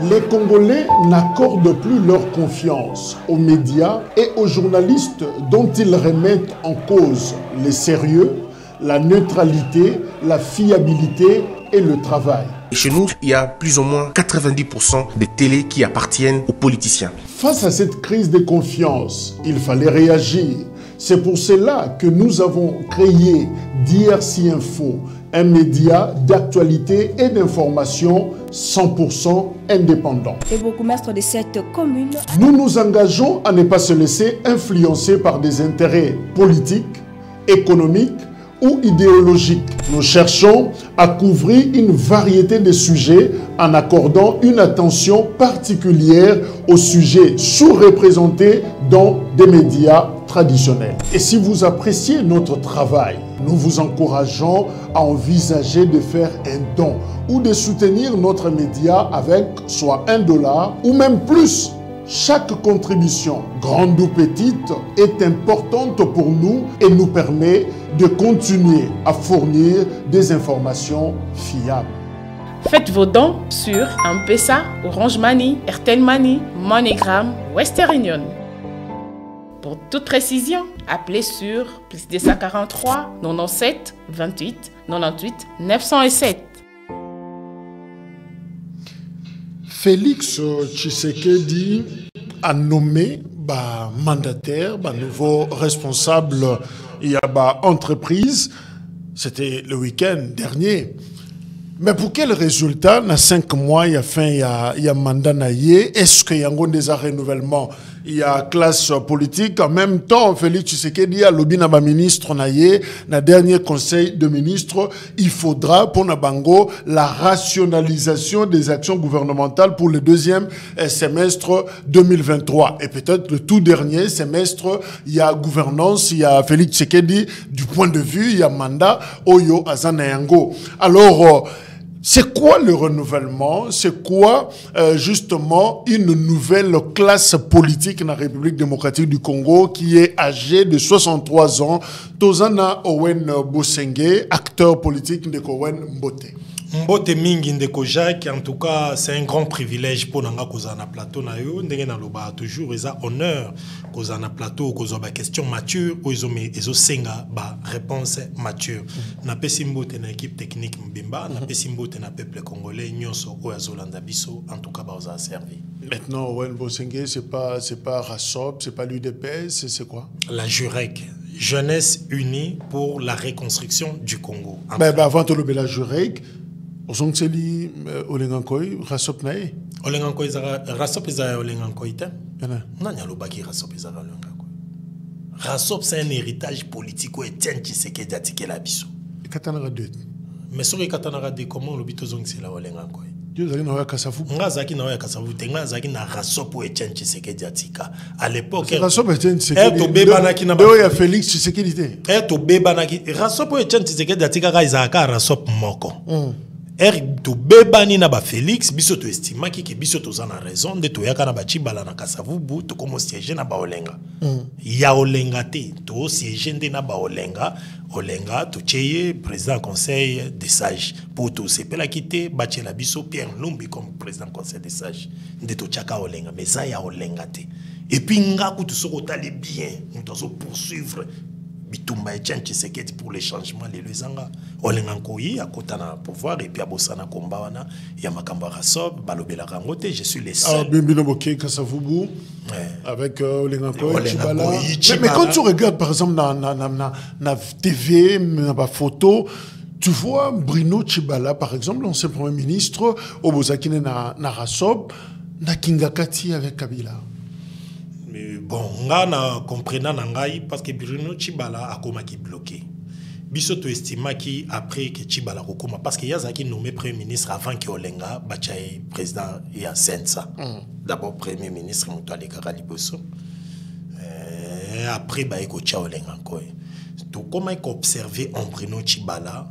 Les Congolais n'accordent plus leur confiance aux médias et aux journalistes dont ils remettent en cause le sérieux, la neutralité, la fiabilité et le travail. Chez nous, il y a plus ou moins 90% des télés qui appartiennent aux politiciens. Face à cette crise de confiance, il fallait réagir. C'est pour cela que nous avons créé DRC Info, un média d'actualité et d'information 100% indépendant. Le bourgmestre de cette commune... Nous nous engageons à ne pas se laisser influencer par des intérêts politiques, économiques ou idéologiques. Nous cherchons à couvrir une variété de sujets en accordant une attention particulière aux sujets sous-représentés dans des médias traditionnels. Et si vous appréciez notre travail, nous vous encourageons à envisager de faire un don ou de soutenir notre média avec soit $1 ou même plus. Chaque contribution, grande ou petite, est importante pour nous et nous permet de continuer à fournir des informations fiables. Faites vos dons sur M-Pesa, Orange Money, Airtel Money, MoneyGram, Western Union. Pour toute précision, appelez sur +243 97 28 98 907. Félix Tshisekedi a nommé mandataire, nouveau responsable et entreprise. C'était le week-end dernier. Mais pour quel résultat, dans 5 mois, il y a mandat naïe? Est-ce qu'il y a des renouvellements? Il y a classe politique. En même temps, Félix Tshisekedi a lobby na ministre naïe, na dernier conseil de ministres, il faudra pour Nabango la rationalisation des actions gouvernementales pour le deuxième semestre 2023. Et peut-être le tout dernier semestre, il y a gouvernance, il y a Félix Tshisekedi, du point de vue, il y a mandat, Oyo Azanayango. Alors, c'est quoi le renouvellement? C'est quoi justement une nouvelle classe politique dans la République démocratique du Congo qui est âgée de 63 ans? Tozana Owen Bosenge, acteur politique de Owen Mbote. Mbote mingi ndeko Jacques, en tout cas c'est un grand privilège pour nanga kozana plateau na yo ndenge na loba toujours eza honneur kozana plateau kozwa ba question mature ozo me ezo senga ba réponse mature na pesi Mbote na équipe technique mbimba na pesi Mbote na peuple congolais nyonso oyo azolanda biso en tout cas ba oza servi. Maintenant Owen Bosenge c'est pas Rassop, c'est pas l'UDPS, c'est quoi? La JUREC, Jeunesse Unie pour la Reconstruction du Congo. Avant de la JUREC, Ozongseli Olengankoi, Rassop nae. Olengankoi Rassop eza Olengankoi te. Nanya lobaki Rassop eza Olengankoi. Rassop c'est un héritage politique où Etienne Tshisekedi a tiké la biso. Katanara 2. Mais sur les Katanara 2 comment lobito zongsela Olengankoi? Dieu zaki na wa kasavu. Nga zaki na wa kasavu tenga zaki na Rassop où Etienne Tshisekedi a tika. À l'époque Rassop Etienne Tshisekedi. To bebanaki na ba. Ya Félix Tshisekedi te. To bebanaki Rassop où Etienne Tshisekedi a tika ka izaka Rassop moko. To bebani na ba Félix biso to estima ki biso to zana raison de to yaka na ba Chibala na Kasavubu to komo siège na ba Olenga. Ya Olenga te to siège nde na ba Olenga to cheye président conseil des sages pour to sepela kité bachela biso Pierre Lumbi comme président conseil des sages de to chaka Olenga mais ça ya Olenga te. Et puis ngaku to soko tali bien nous doit poursuivre Bitumba Etienne Tshisekedi pour les changements les lezanga Olengankoi à côté na pouvoir et puis abosana kombawana ya makamba Rassop balobela rangote je suis le seul Bimbino Boké Kasavubu avec Olengankoi Chibala. Mais quand tu regardes par exemple na TV na ba photo tu vois Bruno Chibala par exemple l'ancien premier ministre Obozakine na Rassop na Kingakati avec Kabila. Bon, on comprenant nangai parce que Bruno Chibala a comme qui bloqué. Bisoto estima qui après que Chibala kokoma parce qu'il y a zaki nommé premier ministre avant que Olenga bachaye président ya Sensa. D'abord premier ministre Mutale Karaliboso. Après ba eko cha Olenga encore. Tout comment observer en Bruno Chibala,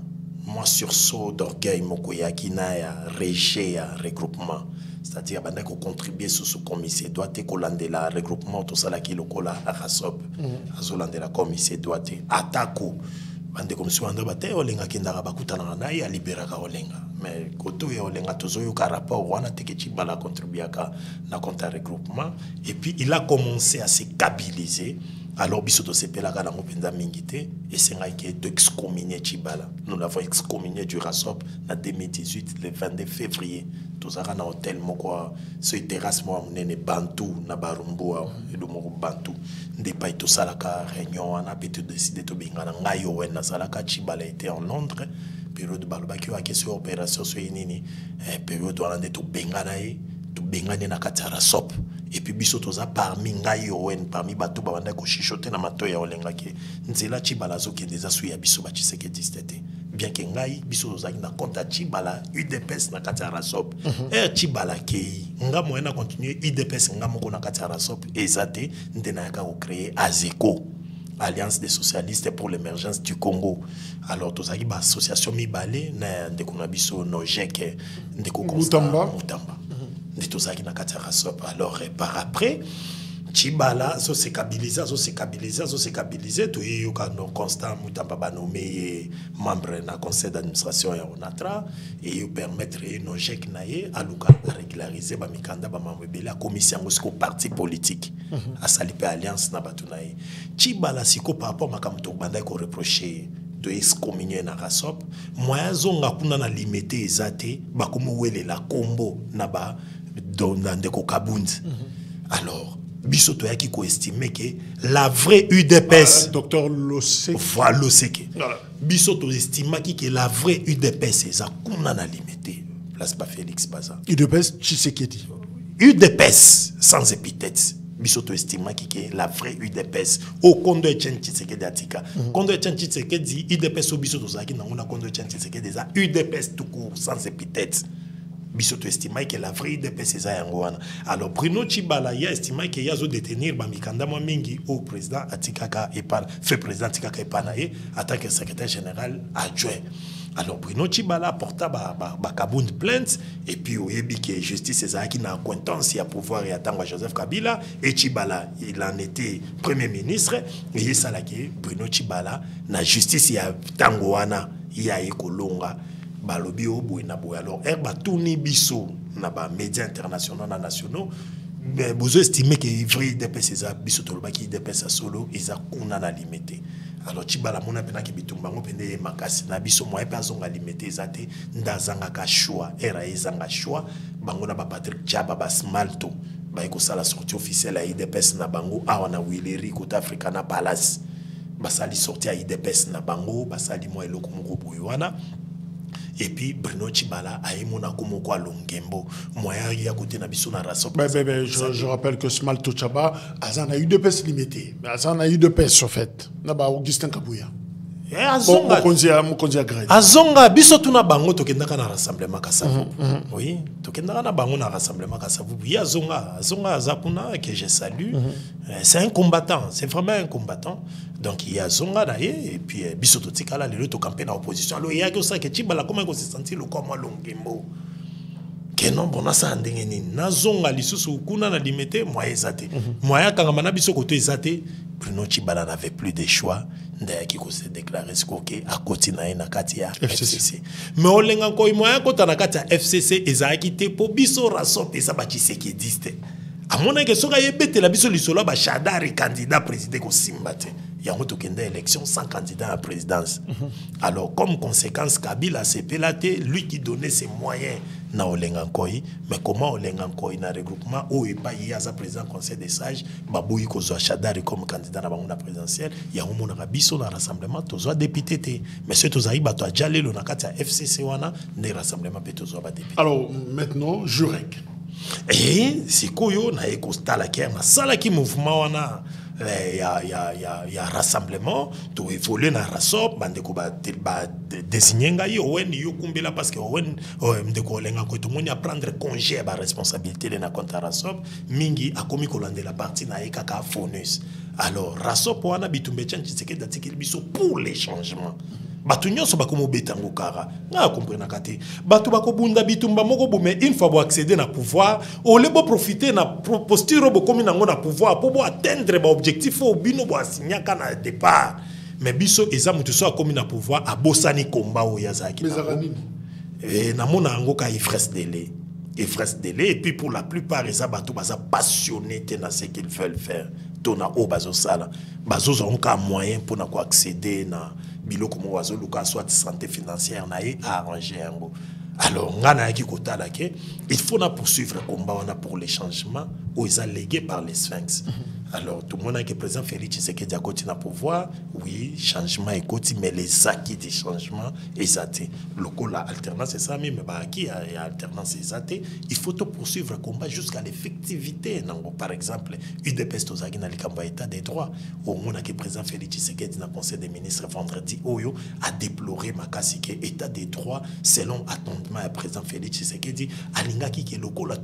moi sursaut d'orgueil mokoya qui na ya rejet ya regroupement. C'est-à-dire qu'on contribue sur ce commissaire doit être la regroupement tout ça là qui le colla à Rassop, à la commissaire doit être attaque bande comme si wanda bate olenga kendaka bakutana na ya liberaka olenga mais koto ya olenga tozoyo ka rapport wana teke Tshibala contribuaka na compte regroupement et puis il a commencé à se stabiliser. Alors bisoto sepelaka na mpenza mingité et c'est nga qui est excommunié Tshibala. Nous l'avons excommunié du RASOP en 2018 le 22 février. Tozaka na hôtel moko ce terrasse mo munene Bantu na Barumbu et do moko Bantu ndepa to salaka réunion on a peut décider to bingana ngayo wena salaka Tshibala était en Londres période balobaki wa question opération so nini période wana ndeto bengana ye to bengane na kati ya RASOP et puis biso toza parmi ngai owen parmi bato banda ko chichoter na mato ya olenga ke nzela Tshibala zo ke déjà suya biso ba Tshisekedi tete bien que ngai biso toza na compte Tshibala UDPS na kati ya RASOP Tshibala ke nga moyena continuer UDPS nga moko na kati ya RASOP ezate ndena ka ko créer AZECO Alliance des socialistes pour l'émergence du Congo. Alors tozaki ba association mibale na ndeko na biso Nojek ndeko Mutamba Ndetozaki na kati ya RASOP. Alors par après Tshibala so se stabiliser to yoka no Constant Mutamba ba nommé membre na conseil d'administration ya ONATRA et yo permettre Nojek naye aluka régulariser ba mikanda ba membre bela commission ngosiko parti politique a salipe alliance na batunaye Tshibala siko par rapport makamto banda ko reprocher de excommunier na RASOP moya zonga kuna na limité ezate ba komo wele la combo na ba ndeko Kabunzi. Alors bisoto yaki ko estimer que la vraie UDPS docteur Loseke voilà Loseke bisoto estimaki que la vraie UDPS eza kuna na limité place pas Félix Baza UDPS Tshisekedi UDPS sans épithète bisoto estimaki que la vraie UDPS au Kondo Etienne Tshisekedi atika Kondo Etienne Tshisekedi UDPS au bisoto zaki na ngona Kondo Etienne Tshisekedi eza UDPS tout court sans épithète bisoto estimait que la vraie UDPS eza yango wana. Alors Bruno Tshibala ya estimait que yazo détenir ba mikanda mo mingi au président atikaka epana fait président atikaka epana ye attaque secrétaire général adjoint. Alors Bruno Tshibala porta ba Kabund plainte et puis oyebi que justice ezaki na acquaintance ya pouvoir ya tangwa Joseph Kabila et Tshibala il en était premier ministre et yesala que Bruno Tshibala na justice ya tango wana ya ekolonga balobi obo na boya. Alors batuni biso na ba médias internationaux na nationaux mais vous estimez que vrai UDPS eza biso tolobaki UDPS solo eza kuna na limité. Alors Tshibala mona pena ki bitumba ngo pende makasi na biso moye pa zonga limité ezate ndazanga ka choix era ezanga choix bango na ba Patrick Tshaba ba Smalto ba ekosala sortie officielle ya UDPS na bango awa na Wileri Côte Africa na Palace basali sortie ya UDPS na bango basali mo eloko moko boywana. Et puis Bruno Tshibala a émona comme quoi Longembo moyen ya côté na biso na RASOP. Je rappelle que Smalto Tshaba a eu de pèse limité. Azan a eu de pèse en fait. Naba Augustin Kabouya. Azonga biso tuna bango tokendaka na rassemblement Kasavu. Oui, tokendaka na bango na rassemblement Kasavu. Ya Azonga Azakuna que je salue. C'est un combattant, c'est vraiment un combattant. Donc il y a Zonga d'ailleurs et puis biso totikala le to camper dans opposition. Alors il y a que ça que Tshibala comment il se sentir le comme Longembo. Que non bon ça ndenge nini. Na Zonga lisusu kuna na limité moya ezate. Moya kanga na biso koto ezate. Bruno Tshibala n'avait plus de choix. D'ailleurs qui se déclarer ce que à côté na kati ya FCC. Mais olenga ko moya kota na kati ya FCC ezaki te po biso RASOP eza ba Tshisekedi. A mon avis, si vous la biso lisolo ba Shadari candidat président ko simbate. Il y a une élection sans candidat à la présidence. Alors, comme conséquence, Kabila s'est pélaté, lui qui donnait ses moyens na Olengankoi, mais comment Olengankoi na regroupement où il y a un président conseil des sages, Baboui Kozo Shadari comme candidat à la présidentielle, il y a un monde rabiso dans le rassemblement, tozo député. Mais ce tozaï bato a jalé le nakati FCC wana, ne rassemblement pe tozo ba député. Alors, maintenant, Jurek. Et c'est koyo na eko stala ki na sala ki mouvement wana ya rassemblement to évoluer na RASOP bandeko ba désigner ngai owen yo kumbela parce que owen ndeko lenga ko to moni prendre congé ba responsabilité de na compte RASOP mingi akomi ko la partie na ekaka fonus. Alors RASOP wana bitumbe Tshisekedi atikeli biso pour les changements. Batu nyonso bakomo betango kara nga comprendre kate batu bakobunda bitumba moko bo mais une fois bo accéder na pouvoir o le bo profiter na posture bo komi nango na pouvoir pour bo atteindre ba objectif au bino bo asignaka na départ mais biso eza mutu so akomi na pouvoir abosani komba o yazaki et na mona ngo ka ifres délai et puis pour la plupart eza bato baza passionné dans ce qu'ils veulent faire tona o bazo sala bazo zonka moyen pour na ko accéder na biloko mo wazo luka soit santé financière na e arranger yango. Alors, il faut poursuivre le combat pour les changements où ils sont légués par les sphinx. Alors, tout le monde a que le président Félix Tshisekedi a continué à pouvoir, oui, changement est continué, mais les acquis des changements, ils athées. L'alternance, c'est ça, mais il y a alternance, il faut poursuivre le combat jusqu'à l'effectivité. Par exemple, UDPS Tozagi dans le état des droits, au moment que le président Félix Tshisekedi dans le conseil des ministres vendredi, Oyo a déploré Makasi que l'état des droits, selon attendement à président Félix Tshisekedi, Alinga qui est local,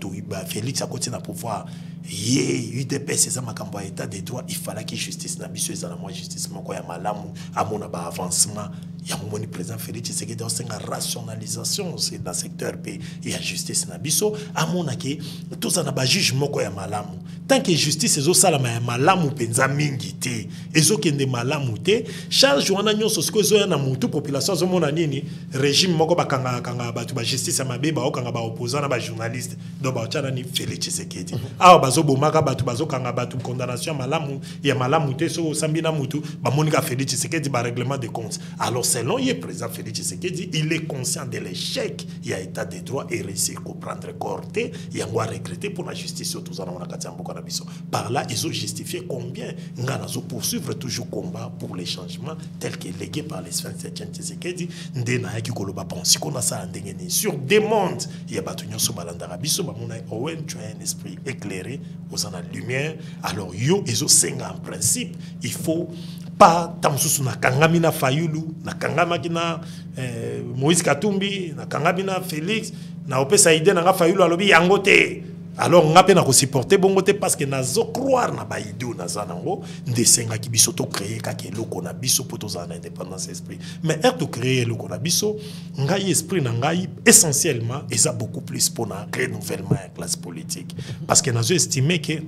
Félix a continué à pouvoir, UDPS, c'est ça, état des droits, il fallait que justice na biso ezala moi justice moko ya malamu amona ba avancement ya moni président Félix Tshisekedi osenga rationalisation c'est dans le secteur pays et justice na biso amona ke tous na ba juge moko ya malamu tant que justice ezo sala ya malamu penza mingi te ezo kende malamu te charge wana nyonso siko ezo ya na mutu population zo mona nini régime moko bakanga batu ba justice ya mabeba okanga ba opposant na ba journaliste do ba chana ni Félix Tshisekedi awa bazo bomaka batu bazo kanga batu condamnation malamu ya malamu te so sambina mutu ba monika Félix Tshisekedi ba règlement de comptes. Alors selon le président Félix Tshisekedi, il est conscient de l'échec il y a état des droits et réussi à comprendre corté il y a regretter pour la justice tout ça na katambo na biso. Par là ils ont justifié combien ngana zo poursuivre toujours combat pour les changements tels que légués par les sphinx de Tshisekedi ndena yaki koloba pensi qu'on a ça ndengeni sur des mondes il y a batu nyonso balandara biso ba mona owen tu as un esprit éclairé aux en lumière. Alors yo ezo senga en principe il faut pas tamsusu na kangamina Fayulu na kangamaki na Moïse Katumbi na kangamina Félix na opesa idée na Fayulu alobi yango te. Alors on a peine à supporter bongo te parce que nazo croire na ba idée na zanango ndesenga ki biso to créer ka ke loko na biso poto za na indépendance esprit mais to créer loko na biso ngai esprit na ngai essentiellement eza beaucoup plus pour na renouvellement de la classe politique parce que nazo estimer que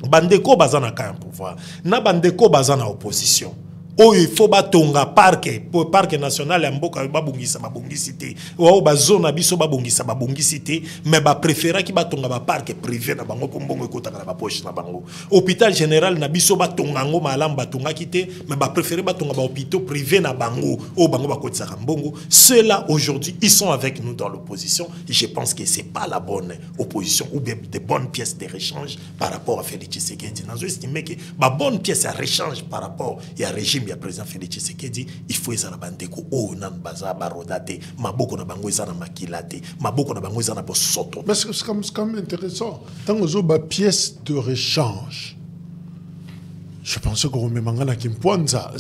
bandeko bazana ka pouvoir na bandeko bazana opposition oh il faut batonga parc national ya mboka babungisa babungisité wa ba zone biso babungisa babungisité mais ba préféra ki batonga ba parc privé na bango pombongo ekotaka na ba poche na bango hôpital général na biso batonga ngo malam batonga kité mais ba préféré batonga ba hôpitaux privés na bango o bango bakotisa mbongo. Ceux-là aujourd'hui ils sont avec nous dans l'opposition et je pense que c'est pas la bonne opposition ou bien des bonnes pièces de rechange par rapport à Félix Tshisekedi. Nous estimons que ba bonne pièce à rechange par rapport à régime ya président Félix Tshisekedi il faut ezala bandeko o nan baza barodate maboko na bango ezana makilate maboko na bango ezana bosoto. Mais c'est quand même intéressant tant aux autres pièces de rechange. Je pensais qu'on remet mangana Kimpwanza.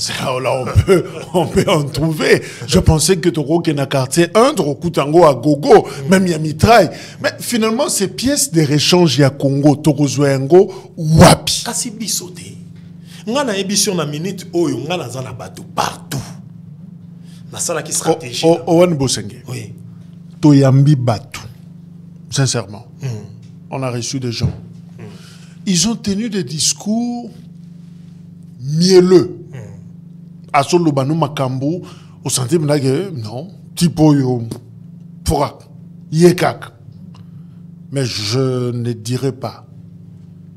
Là, on peut en trouver. Je pensais que Toro qui na quartier 1, Toro Kutango à Gogo, même y a mitraille. Mais finalement, ces pièces de rechange y a Congo, Toro Zouengo, Wapi. Kasi bisote. Ngana émission na minute oyo ngana zana bato partout. Na sala ki stratégie. Owen Bosenge. Oui. Toyambi Batu. Sincèrement. On a reçu des gens. Ils ont tenu des discours mielleux. À Solobano Makambo, au centime là, non. Tipo yo. Pora. Yekak. Mais je ne dirais pas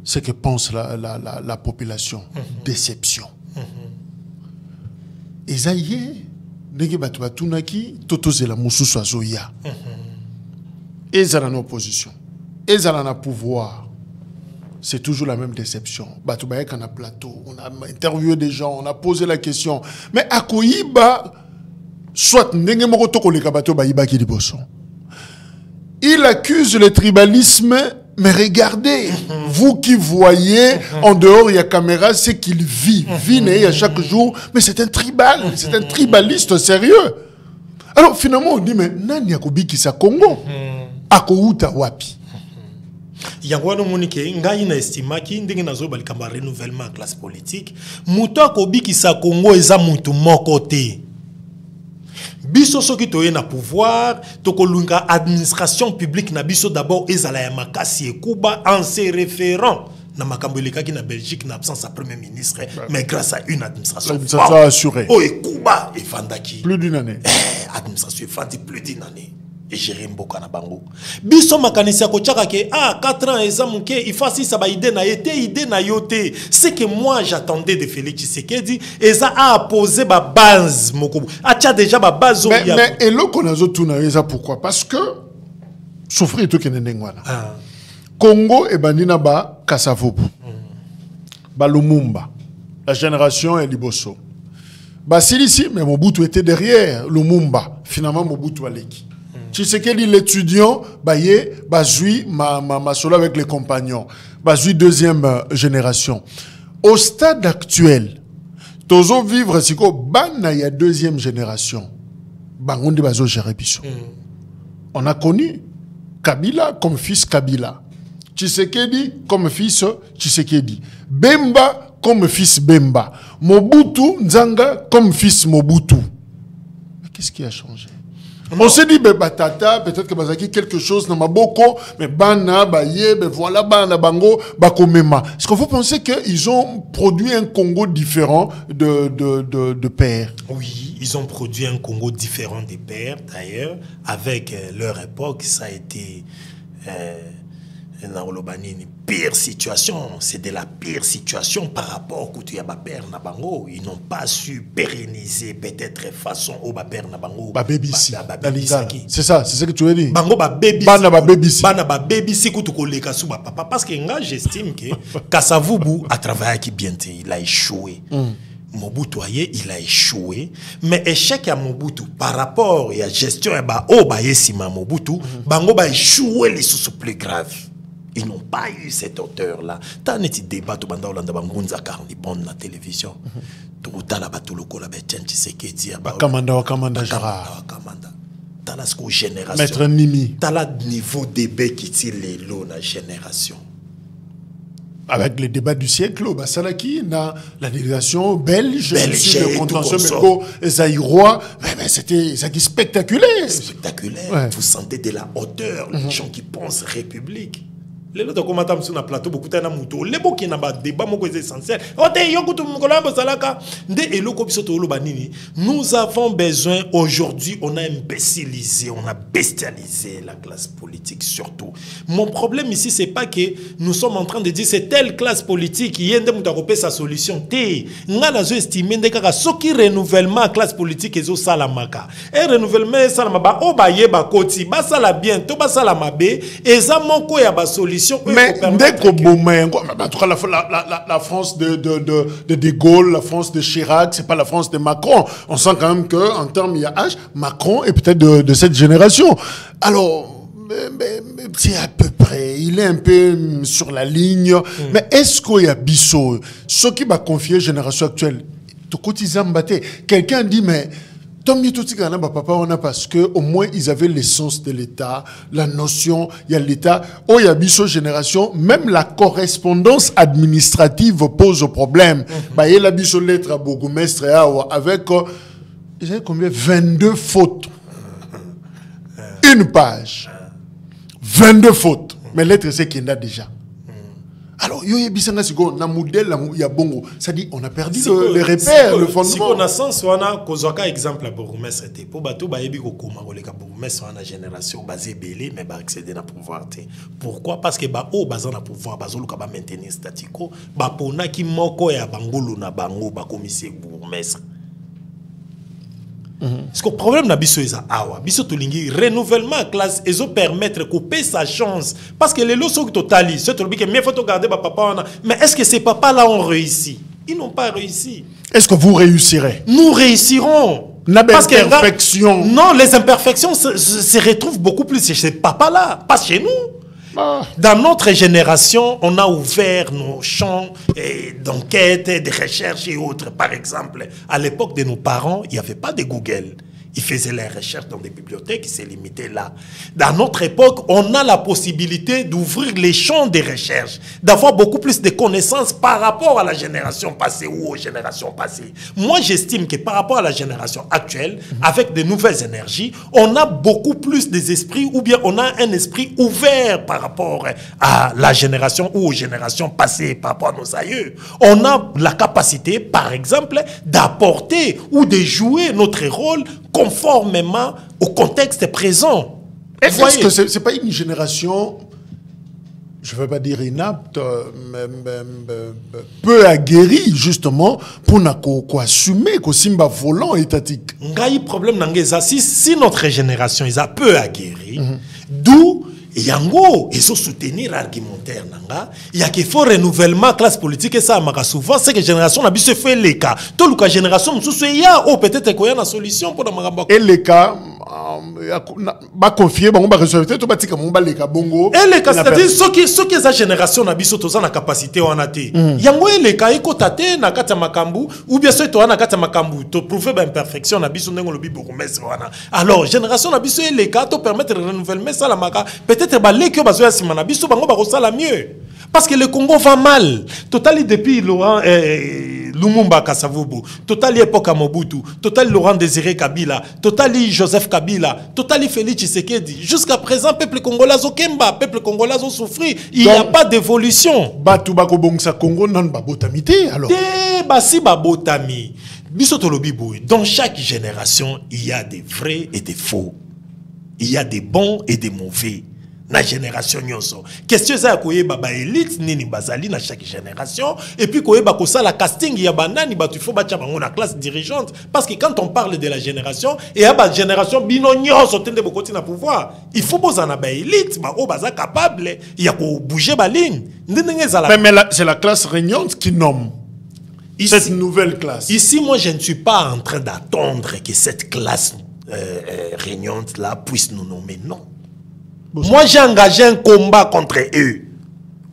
ce que pense la population. Déception. Et ça y est, negi batu batunaki, totozela mususu azoya. Et ça dans l'opposition. Et ça dans le pouvoir. C'est toujours la même déception. Batu baye kana plateau, on a interviewé des gens, on a posé la question. Mais à Koyiba, soit nenge moko toko leka batu bayiba ki liboso. Il accuse le tribalisme. Mais regardez, vous qui voyez en dehors, il y a caméra, c'est qu'il vit. Vit à chaque jour, mais c'est un tribal, c'est un tribaliste sérieux. Alors finalement, on dit, mais nani yakobi ki sa Congo? Akouta wapi? Yangwano monike, ngai na estimaki, ndenge nazo balikamba renouvellement classe politique, muto akobi ki sa Congo eza mutu moko te. Biso soki toye na pouvoir, tokolunga administration publique na biso d'abord ezala ya makasi ekuba en se référant na makambo elekaki na Belgique na absence à premier ministre mais grâce à une administration assurée. Oh et Kuba et Fandaki Plus d'une année. Administration Fandi plus d'une année. Et gérer mboka na bango. Biso makanisi ya kochaka ke 4 ans eza muke il faut ça ba idée na idée na yote. C'est que moi j'attendais de Félix Tshisekedi et ça a posé ba base moko. Acha déjà ba base mais et lo konazo tuna eza pourquoi? Parce que souffrir tout kene ngwana. Congo et bandina ba Kasavubu. Ba Lumumba. La génération est liboso. Ba Silisi mais Mobutu était derrière Lumumba. Finalement Mobutu aleki. Tshisekedi l'étudiant, Bazui, ma solo avec les compagnons. Bazui deuxième génération. Au stade actuel, Tozo vivre siko bana ya deuxième génération. Bangondi bazo gérer biso. On a connu Kabila comme fils Kabila. Tshisekedi comme fils Tshisekedi. Bemba comme fils Bemba. Mobutu Nzanga comme fils Mobutu. Mais qu'est-ce qui a changé? On s'est dit, tata, peut-être que bazaki quelque chose dans ma boko, mais bana, baye, voilà, bana, bango, bakomema. Est-ce que vous pensez qu'ils ont produit un Congo différent de pères? Oui, ils ont produit un Congo différent des pères, d'ailleurs. Avec leur époque, ça a été une pire situation. C'est de la pire situation par rapport au père Nabango. Ils n'ont pas su pérenniser peut-être façon au père Nabango. C'est ça, c'est ce que tu veux dire. Bango baby. Bana baby. Bana baby si kutukoleka sou papa parce que j'estime que Kasavubu a travaillé qui bien, il a échoué. Mobutu il a échoué, mais échec à Mobutu par rapport à la gestion Mobutu, bango ba échoué les sous plus graves. Ils n'ont pas eu cette hauteur-là. T'as un débat tout banda Olanda bangunza carnibon na télévision. Tout la batuloko la betchen Tshisekedi ya Kamanda Jara. T'as la génération. Maître Nimi. T'as la niveau débat qui tire les lots la génération. Avec les débats du siècle, Salaki, la délégation belge, le contentieux belgo, zaïrois, c'était spectaculaire. Spectaculaire. Ouais. Vous sentez de la hauteur, les gens qui pensent république. Les autres commentateurs sur le plateau, beaucoup de gens les beaux qui n'ont pas de débat, c'est essentiel. Nous avons besoin, aujourd'hui, on a imbécilisé, on a bestialisé la classe politique surtout. Mon problème ici, c'est pas que nous sommes en train de dire c'est telle classe politique qui vient de sa solution. Nous avons estimé que ce qui renouvellement la classe politique est au salamaka. Et renouvellement salamaka, ça bien, tout ça la mabe, et ça manque à solution. Mais dès que la France de Gaulle, la France de Chirac, c'est pas la France de Macron. On sent quand même qu'en termes IAH, Macron est peut-être de cette génération. Alors, c'est à peu près, il est un peu sur la ligne. Mais est-ce qu'il y a Bissot, ce qui m'a confié génération actuelle, quelqu'un dit, mais parce que au moins ils avaient l'essence de l'État, la notion, il y a l'État, il y a Bissot génération, même la correspondance administrative pose problème. Il y a la Bissot lettre à Bourgmestre avec ils avaient combien 22 fautes. Une page. 22 fautes. Mais lettre c'est qu'il y en a déjà. Alors, na modèle ya bongo, ça dit on a perdu les repères, le fondement. Si on a sens, on a kozaka exemple à Bourgmestre était pour bateau ba yebi ko koma koleka Bourgmestre on a génération basée belé mais ba accéder na pouvoir té. Pourquoi? Parce que ba o bazan na pouvoir bazoluka ba maintenir statico, ba pona ki moko ya bangolo na bango ba commissaire Bourgmestre. Parce que le problème na biso eza awa biso tolingi renouvellement classe ezo permettre couper sa chance parce que les lots totali ce truc que mieux faut garder papa mais est-ce que ces papas là ont réussi? Ils n'ont pas réussi. Est-ce que vous réussirez? Nous réussirons. Parce que non, les imperfections se retrouvent beaucoup plus chez ces papas là, pas chez nous. Dans notre génération, on a ouvert nos champs d'enquête, de recherche et autres. Par exemple, à l'époque de nos parents, il n'y avait pas de Google. Ils faisaient les recherches dans des bibliothèques, ils s'est limité là. Dans notre époque, on a la possibilité d'ouvrir les champs des recherches, d'avoir beaucoup plus de connaissances par rapport à la génération passée ou aux générations passées. Moi, j'estime que par rapport à la génération actuelle, avec de nouvelles énergies, on a beaucoup plus des esprits, ou bien on a un esprit ouvert par rapport à la génération ou aux générations passées, par rapport à nos aïeux. On a la capacité, par exemple, d'apporter ou de jouer notre rôle conformément au contexte présent. Est-ce que c'est pas une génération, je ne veux pas dire inapte, mais peu aguerrie, justement, pour assumer que Simba volant étatique? Ngai problème nangeza si notre génération est peu aguerrie, d'où yango ils ont soutenir argumentaire nanga il y a qu'il faut renouvellement classe politique et ça m'a souvent c'est que génération n'a se fait les cas tout le cas génération sous il y a peut-être qu'il y a une solution pour dans et les cas ba confier ba responsabilité to batika mon les cas bongo et les cas c'est-à-dire ceux qui sa génération n'a biso to na capacité on a té yango les cas iko tate na kata makambu ou bien ceux to na kata makambu to prouver ba imperfection na biso ndengo lobi bourgmestre wana alors génération na biso les cas to permettre de renouvellement ça la maka peut-être mieux parce que le Congo va mal totali depuis Laurent Lumumba Kasavubu totali époque Mobutu totali Laurent Désiré Kabila totali Joseph Kabila totali Félix Tshisekedi jusqu'à présent peuple congolais okemba peuple congolais ont souffri il n'y a pas d'évolution batu bako bongsa Congo nan ba botamité alors basi ba botami biso tolobi boy dans chaque génération il y a des vrais et des faux il y a des bons et des mauvais na génération nyonso question ça koyeba ba élite nini bazali na chaque génération et puis koyeba ko ça la casting ya banani batu faut bacha bango na classe dirigeante parce que quand on parle de la génération et ya ba génération bino nyonso tende bokoti na pouvoir il faut bozana ba élite ba o baza capable ya ko bouger ba ligne ndenge za la mais c'est la classe régnante qui nomme cette nouvelle classe. Ici moi je ne suis pas en train d'attendre que cette classe régnante là puisse nous nommer, non. Moi j'ai engagé un combat contre eux.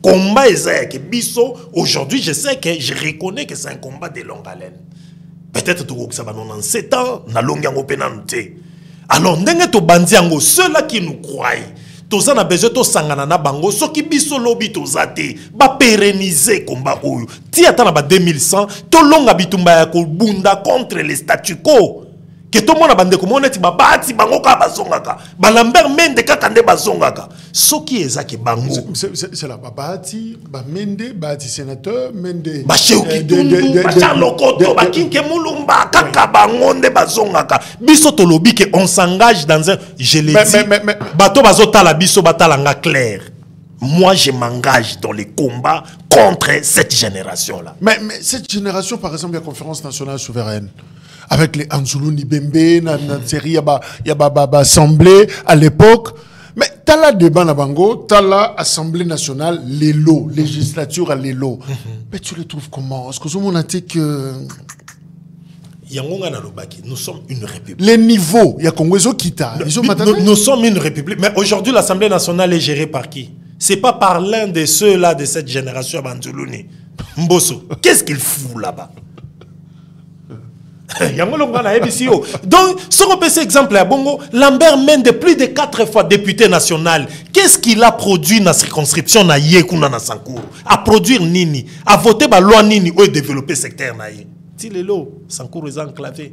Combat Isaac Bisso. Aujourd'hui je sais que je reconnais que c'est un combat de longue haleine. Peut-être que ça va dans 7 ans, na longue yango penante. Alors ndenge to bandi yango ceux-là qui nous croient. Tous on a besoin de sangana na bango so ki biso lobi tozate ba pérenniser combat oyo. Ti atana ba 2100 to longa bitumba ya ko bunda contre les statu quo. Que tout le monde a bandé comme on est babati bango ka bazongaka ba Lambert Mende kaka nde bazongaka soki ezaki bango c'est la babati ba Mende bati sénateur Mende ba Cheuki Tundu ba Charlokoto ba Kinke Mulumba kaka bango nde bazongaka biso to lobi que on s'engage dans un je l'ai dit bato bazotala biso batalanga clair. Moi, je m'engage dans les combats contre cette génération-là. Mais cette génération, par exemple, la conférence nationale souveraine, avec les Anzulu Nibembe, il y a assemblée à l'époque. Mais t'as la débat na bango, t'as la assemblée nationale, les lots, législature à les lots. Mais tu les trouves comment? Est-ce que vous m'avez dit que... Nous sommes une république. Les niveaux, il y a Congouezo Kita. Nous sommes une république. Mais aujourd'hui, l'Assemblée nationale est gérée par qui? C'est pas par l'un de ceux-là de cette génération Banzuluni. Mbosso. Qu'est-ce qu'il fout là-bas? Donc, si on peut cet exemple à Bongo, Lambert Mende plus de 4 fois député national. Qu'est-ce qu'il a produit dans la circonscription na Yekuna na Sankourou? À produire Nini, à voter la loi Nini ou développer secteur na Yé. Tilelo, Sankourou est enclavé.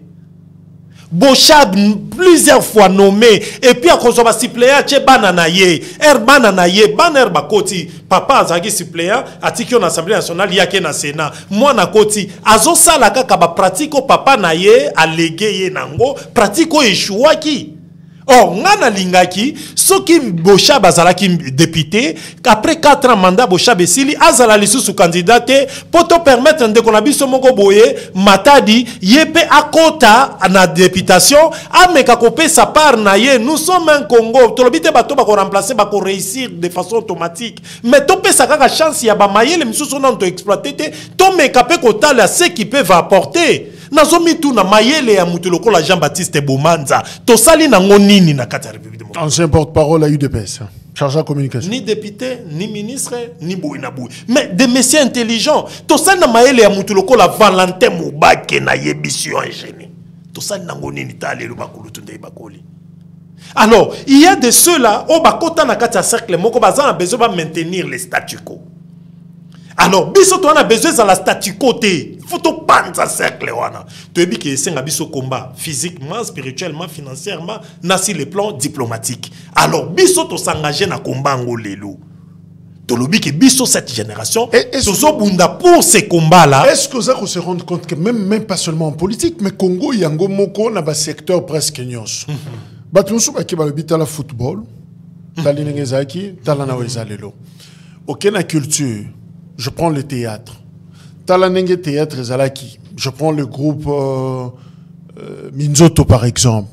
Bochab plusieurs fois nommé et puis à cause de suppléant tche bananaye bananaye baner bakoti papa azaki suppléant atiki en assemblée nationale yake na sénat moi na koti azo sala kaka ba pratique papa naye allégué ye nango pratique échouaki. Or, ngana lingaki, ce qui Bochab azalaki député, qu'après 4 ans mandat Bochab esili, azala lisusu candidate, pour te permettre de qu'on abisse moko boye, matadi, yepe akota na députation, ameka kopé sa part na ye, nous sommes un Congo, tolobite bato bako remplacer, bako réussir de façon automatique. Mais topé sa kaka chance, ya ba maye, les misusu non to exploité, to meka pe kota la ce qui peuvent apporter. Nazomi tout na mayele ya mutuloko la Jean-Baptiste Bomanza. To sali na ngonini na kata République démocratique. Ancien porte-parole à UDPS. Chargé de communication. Ni député, ni ministre, ni bouinaboui. Mais des messieurs intelligents. To sali na mayele ya mutuloko la Valentin Moubake na yebisio ingénie. Tout ça, nangoni ni tali le bakulu tunde bakoli. Alors, il y a de ceux-là, au bakota na kati cercle, moko bazan a besoin de maintenir les statu quo. Alors, biso to a besoin de la statu quo te. Faut to panza cercle wana. Tu dis que c'est un biso combat physiquement, spirituellement, financièrement, na sur le plan diplomatique. Alors, biso to s'engager na combat ngolelo. To lobi que biso cette génération, sozo bunda pour ces combats-là. Est-ce que ça qu'on se rend compte que même pas seulement en politique, mais Congo yango moko na ba secteur presque nyos. Batunsu ba ki ba lobi tala football, tala nengezaki, tala na wezalelo. Aucune culture. Je prends le théâtre. Talanenge théâtre Zalaki. Je prends le groupe Minzoto par exemple.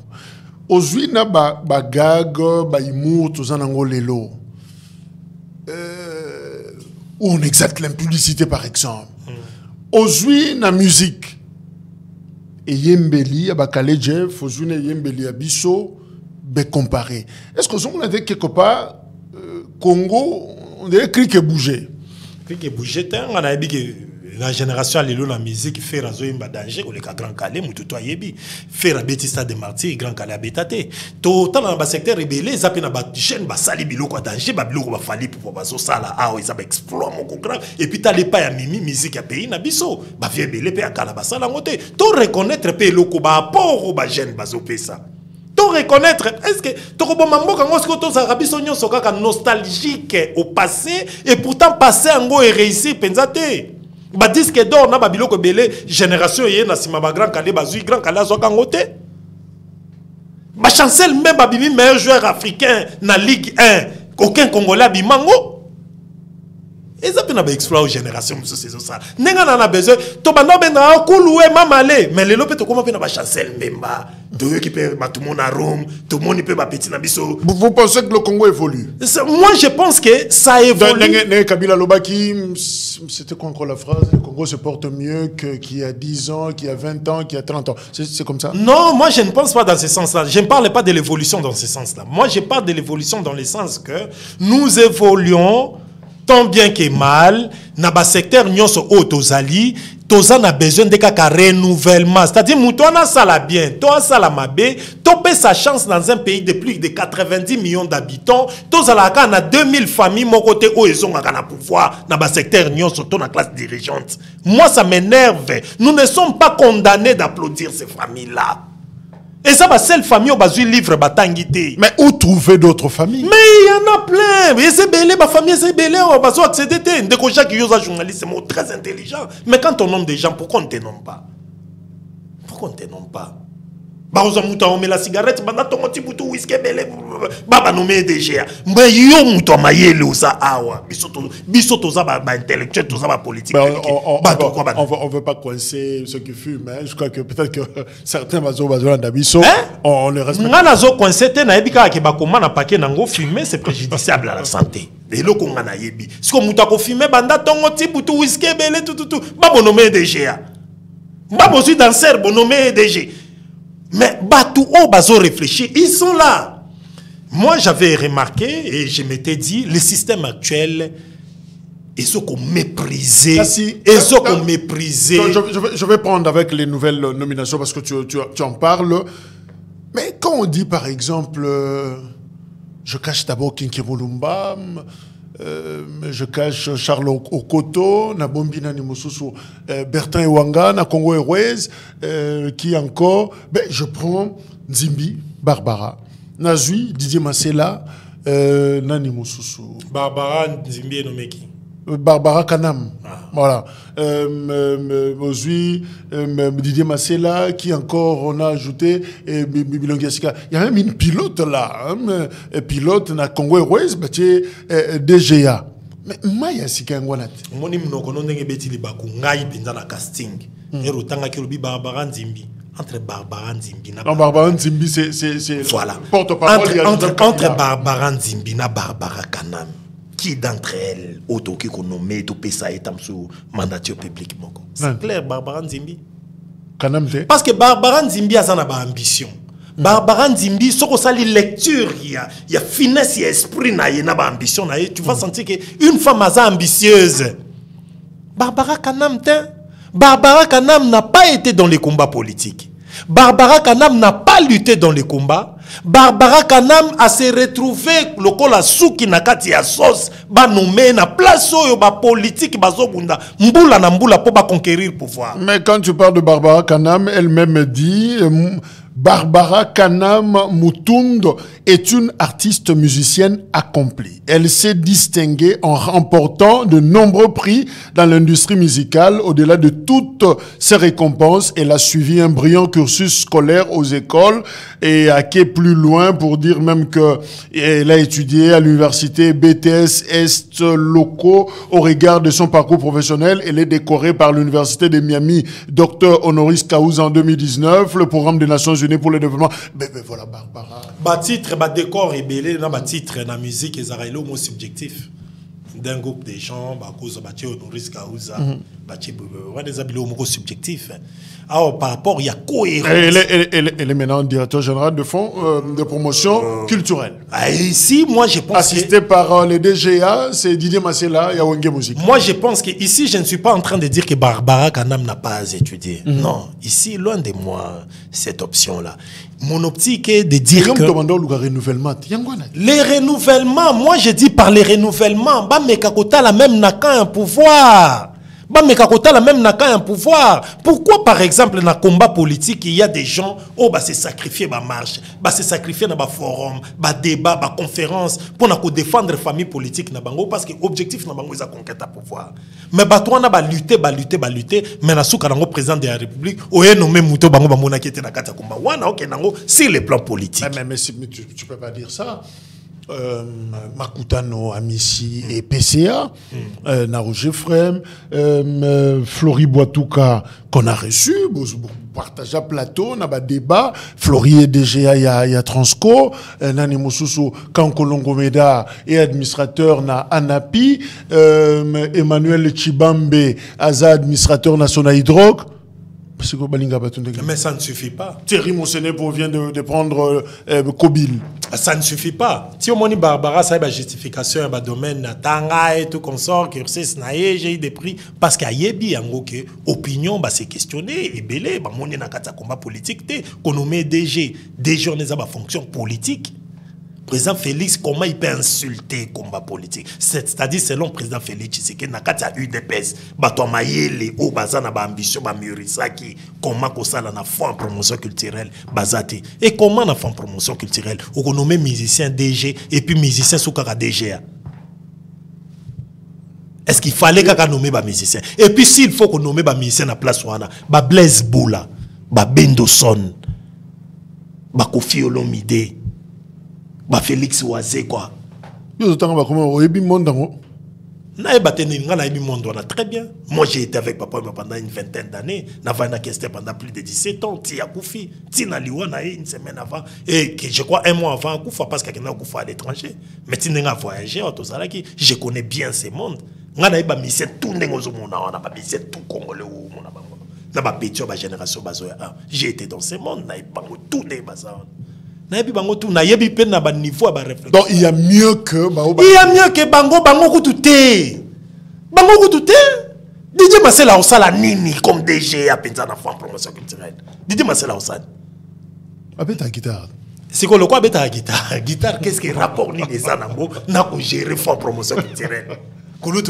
Aujourd'hui, na ba gag, ba humour, tout ça nango lelo. Où on exalte l'impudicité par exemple. Aujourd'hui, na musique. Et Yembeli, Abakale Jeff, aujourd'hui, Yembeli Abisso, be comparé. Est-ce que on a dit quelque part, Congo, on dirait clic et bouger. Que bouger, on a dit que la génération allait la musique fait razo imba danger ou le grand calé mututo yebi faire la bêtise de martyr grand calé habitate total dans le secteur rebelle zapi na ba jeune ba sali biloko danger ba biloko ba fali pour bazo sala ah ils ont exploit mon grand et puis t'allais pas ya mimi musique ya pays na biso ba vie belé pe akala ba sala ngote to reconnaître pe loko ba rapport ba jeune bazo pesa to reconnaître est-ce que to ko bomba mboka ngosko to sa rabiso nyonso kaka nostalgique au passé et pourtant passé ngo et réussir penzate ba disque d'or na ba biloko belé génération yé na sima ba grand calé bazui grand calé azo kangote ba chancel même ba bimi meilleur joueur africain na Ligue 1 aucun congolais bimango et ça peut na ba exploit aux générations muso saison ça nenga na besoin to ba no benda kuluwe mamale mais lelo pe to comment pe na ba chancel memba de qui peut tout le monde à Rome tout le monde peut ba petit na biso. Vous pensez que le Congo évolue? Moi je pense que ça évolue. Kabila Lobaki, c'était quoi encore la phrase? Le Congo se porte mieux qu'il y a 10 ans, qu'il y a 20 ans, qu'il y a 30 ans. C'est comme ça? Non, moi je ne pense pas dans ce sens-là. Je ne parle pas de l'évolution dans ce sens-là. Moi je parle de l'évolution dans le sens que nous évoluons tant bien que mal dans le secteur nyonso autozali. Toza na besoin de kaka renouvellement. C'est-à-dire, moutouana ça la bien, toi ça la mabé, topé sa chance dans un pays de plus de 90 millions d'habitants, toza la ka na 2000 familles, mon côté, où ils ont un pouvoir dans le secteur nyon, surtout dans la classe dirigeante. Moi, ça m'énerve. Nous ne sommes pas condamnés d'applaudir ces familles-là. Et ça, ma seule famille, on va livre batangité. Mais où trouver d'autres familles? Mais il y en a plein. Et c'est belé, ma famille, c'est belé, on va accéder. Dès que chaque journaliste, c'est mot très intelligent. Mais quand on nomme des gens, pourquoi on ne te nomme pas? Pourquoi on ne te nomme pas? Bah, on met la cigarette, bah, on met un whisky, bah, on met des GA. Mais yo, mouton maïe, ça, awa. Bisoto, ça, bah, intellectuel, tout ça, bah, politique. On veut pas coincer ceux qui fument, hein. Je crois que peut-être que certains besoin d'abisso, on les respecte. Nga nazo coincé, na ebika ki ba koma na paquet nango fumer, c'est préjudiciable à la santé. Et lo konga na yebi. Si ko muta ko fumer, banda tongo ti butu whisky, belé, tout. Bah, bon nommé des GA. Bah, bon, suis danseur, bon nommé des GA. Mais Batou Bazo réfléchit, ils sont là. Moi j'avais remarqué et je m'étais dit, le système actuel, ils ont méprisé. Ils ont méprisé. Je vais prendre avec les nouvelles nominations parce que tu en parles. Mais quand on dit par exemple, je cache d'abord Kinki Mulumba, je cache Charles Okoto, Nabombina Nimosusu, Bertin Ewanga, na Congo Airways, qui encore? Ben, je prends Nzimbi, Barbara, Nazui, Didier Masela, Nani Mosusu. Barbara Nzimbi est nommé qui? Barbara Kanam. Voilà. Aujourd'hui, Didier Masela, qui encore on a ajouté, Bibilongiasika. Il y a même une pilote là, hein, pilote na Congo Airways, DGA. Mais Maya Sikangwanat. Mon hymne, on a un petit libakou, ngai pendant la casting. Et rotanga qui Barbara Nzimbi. Entre Barbara Nzimbi na Barbara Nzimbi, c'est. Voilà. Porte-parole. Entre Barbara Nzimbi na Barbara Kanam. Qui d'entre elles, auto qui qu'on nommé, tout ça est sous mandature public, c'est clair, Barbara Nzimbi. Parce que Barbara Nzimbi a une ambition. Barbara Nzimbi, ce qu'on sali lecture, il y a finesse, il y a esprit, il y a ambition. Tu vas sentir qu'une femme ambitieuse. Barbara Kanam n'a pas été dans les combats politiques. Barbara Kanam n'a pas lutté dans les combats. Barbara Kanam a se retrouvé le col à souki na kati ya sauce ba nommé na place oyo ba politique bazobunda mbula na mbula pour ba conquérir pouvoir. Mais quand tu parles de Barbara Kanam, elle-même dit Barbara Kanam Mutundo est une artiste musicienne accomplie. Elle s'est distinguée en remportant de nombreux prix dans l'industrie musicale. Au-delà de toutes ces récompenses, elle a suivi un brillant cursus scolaire aux écoles et a quitté plus loin pour dire même qu'elle a étudié à l'université BTS Est locaux. Au regard de son parcours professionnel, elle est décorée par l'université de Miami, Dr honoris causa en 2019, le programme des Nations Unies pour le développement. Ben voilà, Barbara. Titre, décor et belé, titre, la musique, et ça mot subjectif. D'un groupe de gens, cause honoris causa, des habiles au subjectif. Alors, par rapport, il y a cohérence. Elle est maintenant directeur général de fonds de promotion culturelle. Ici, moi, je pense assisté par les DGA, c'est Didier Massela et Awenge Musique. Moi, je pense que ici, je ne suis pas en train de dire que Barbara Kanam n'a pas étudié. Non, ici, loin de moi, cette option-là. Mon optique est de dire que... Les renouvellements, moi, je dis par les renouvellements, bah, mais Kakota la même n'a qu'un pouvoir. Bah, mais Kakota la même n'a qu'un pouvoir. Pourquoi, par exemple, dans le combat politique, il y a des gens, oh, bah, c'est sacrifié, bah, marche, bah, c'est sacrifié dans le forum, bah, débat, bah, conférence, pour défendre la famille politique, parce que l'objectif, c'est la conquête à pouvoir. Mais, bah, toi, on a lutter, mais na souka nango président de la République, ou est nommé Mouto Bango, bah, mona qui était dans le combat. Wana, ok, nango, sur le plan politique. Mais tu peux pas dire ça. Makutano, Amici et PCA, Naroger Frem, Flori Boitouka, qu'on a reçu, partage à plateau, on a un débat, Flori et DGA, il y a Transco, Nani Moussousou, Kankolongo Meda et administrateur na ANAPI, Emmanuel Chibambe, Aza, administrateur national Hydroc. Mais ça ne suffit pas. Thierry Monsenepo vient de prendre Kobil. Ça ne suffit pas. Si on dit Barbara, ça a une justification, un domaine, Tanga et tout consort, cursus, j'ai eu des prix. Parce qu'il y a bien opinion, c'est questionné, et belé, on est dans un combat politique, qu'on nomme DG. DG, on est dans fonction politique. Président Félix, comment il peut insulter le combat politique? C'est-à-dire, selon le président Félix, c'est qu'il y a UDPS, il y a ambition, comment ça a fait en promotion culturelle. Et comment on a fait en promotion culturelle? On nomme musicien DG et puis musicien sous DGA. Est-ce qu'il fallait qu'on nomme les musiciens? Et puis, s'il faut qu'on nomme les musiciens à la place où on a Blaise Boula, Bendo Son, Kofi Olomide, bah Félix Oazé quoi. Très bien. Moi j'ai été avec papa pendant une vingtaine d'années. Navana Kester pendant plus de 17 ans. Tia Koufi. Tina Liwana une semaine avant. Et je crois un mois avant Koufa parce qu'il y a Koufa à l'étranger. Mais Tina a voyagé. Je connais bien ce monde. Ngana iba mise tout nengozo mona. On a pas mise tout congolais ou mona bango. Na ba pétio ba génération bazoya. J'ai été dans ce monde. Na iba tout ne bazan. Donc il y a mieux que il y a mieux que bango kutute. Bango kutute. Didier Massela osala nini comme DG à penza na fond promotion culturelle. Didier Massela osala. Abeta guitare. C'est quoi le quoi abeta guitare? Guitare qu'est-ce que rapport ni les anambo na ko gérer fond promotion culturelle. Non, mais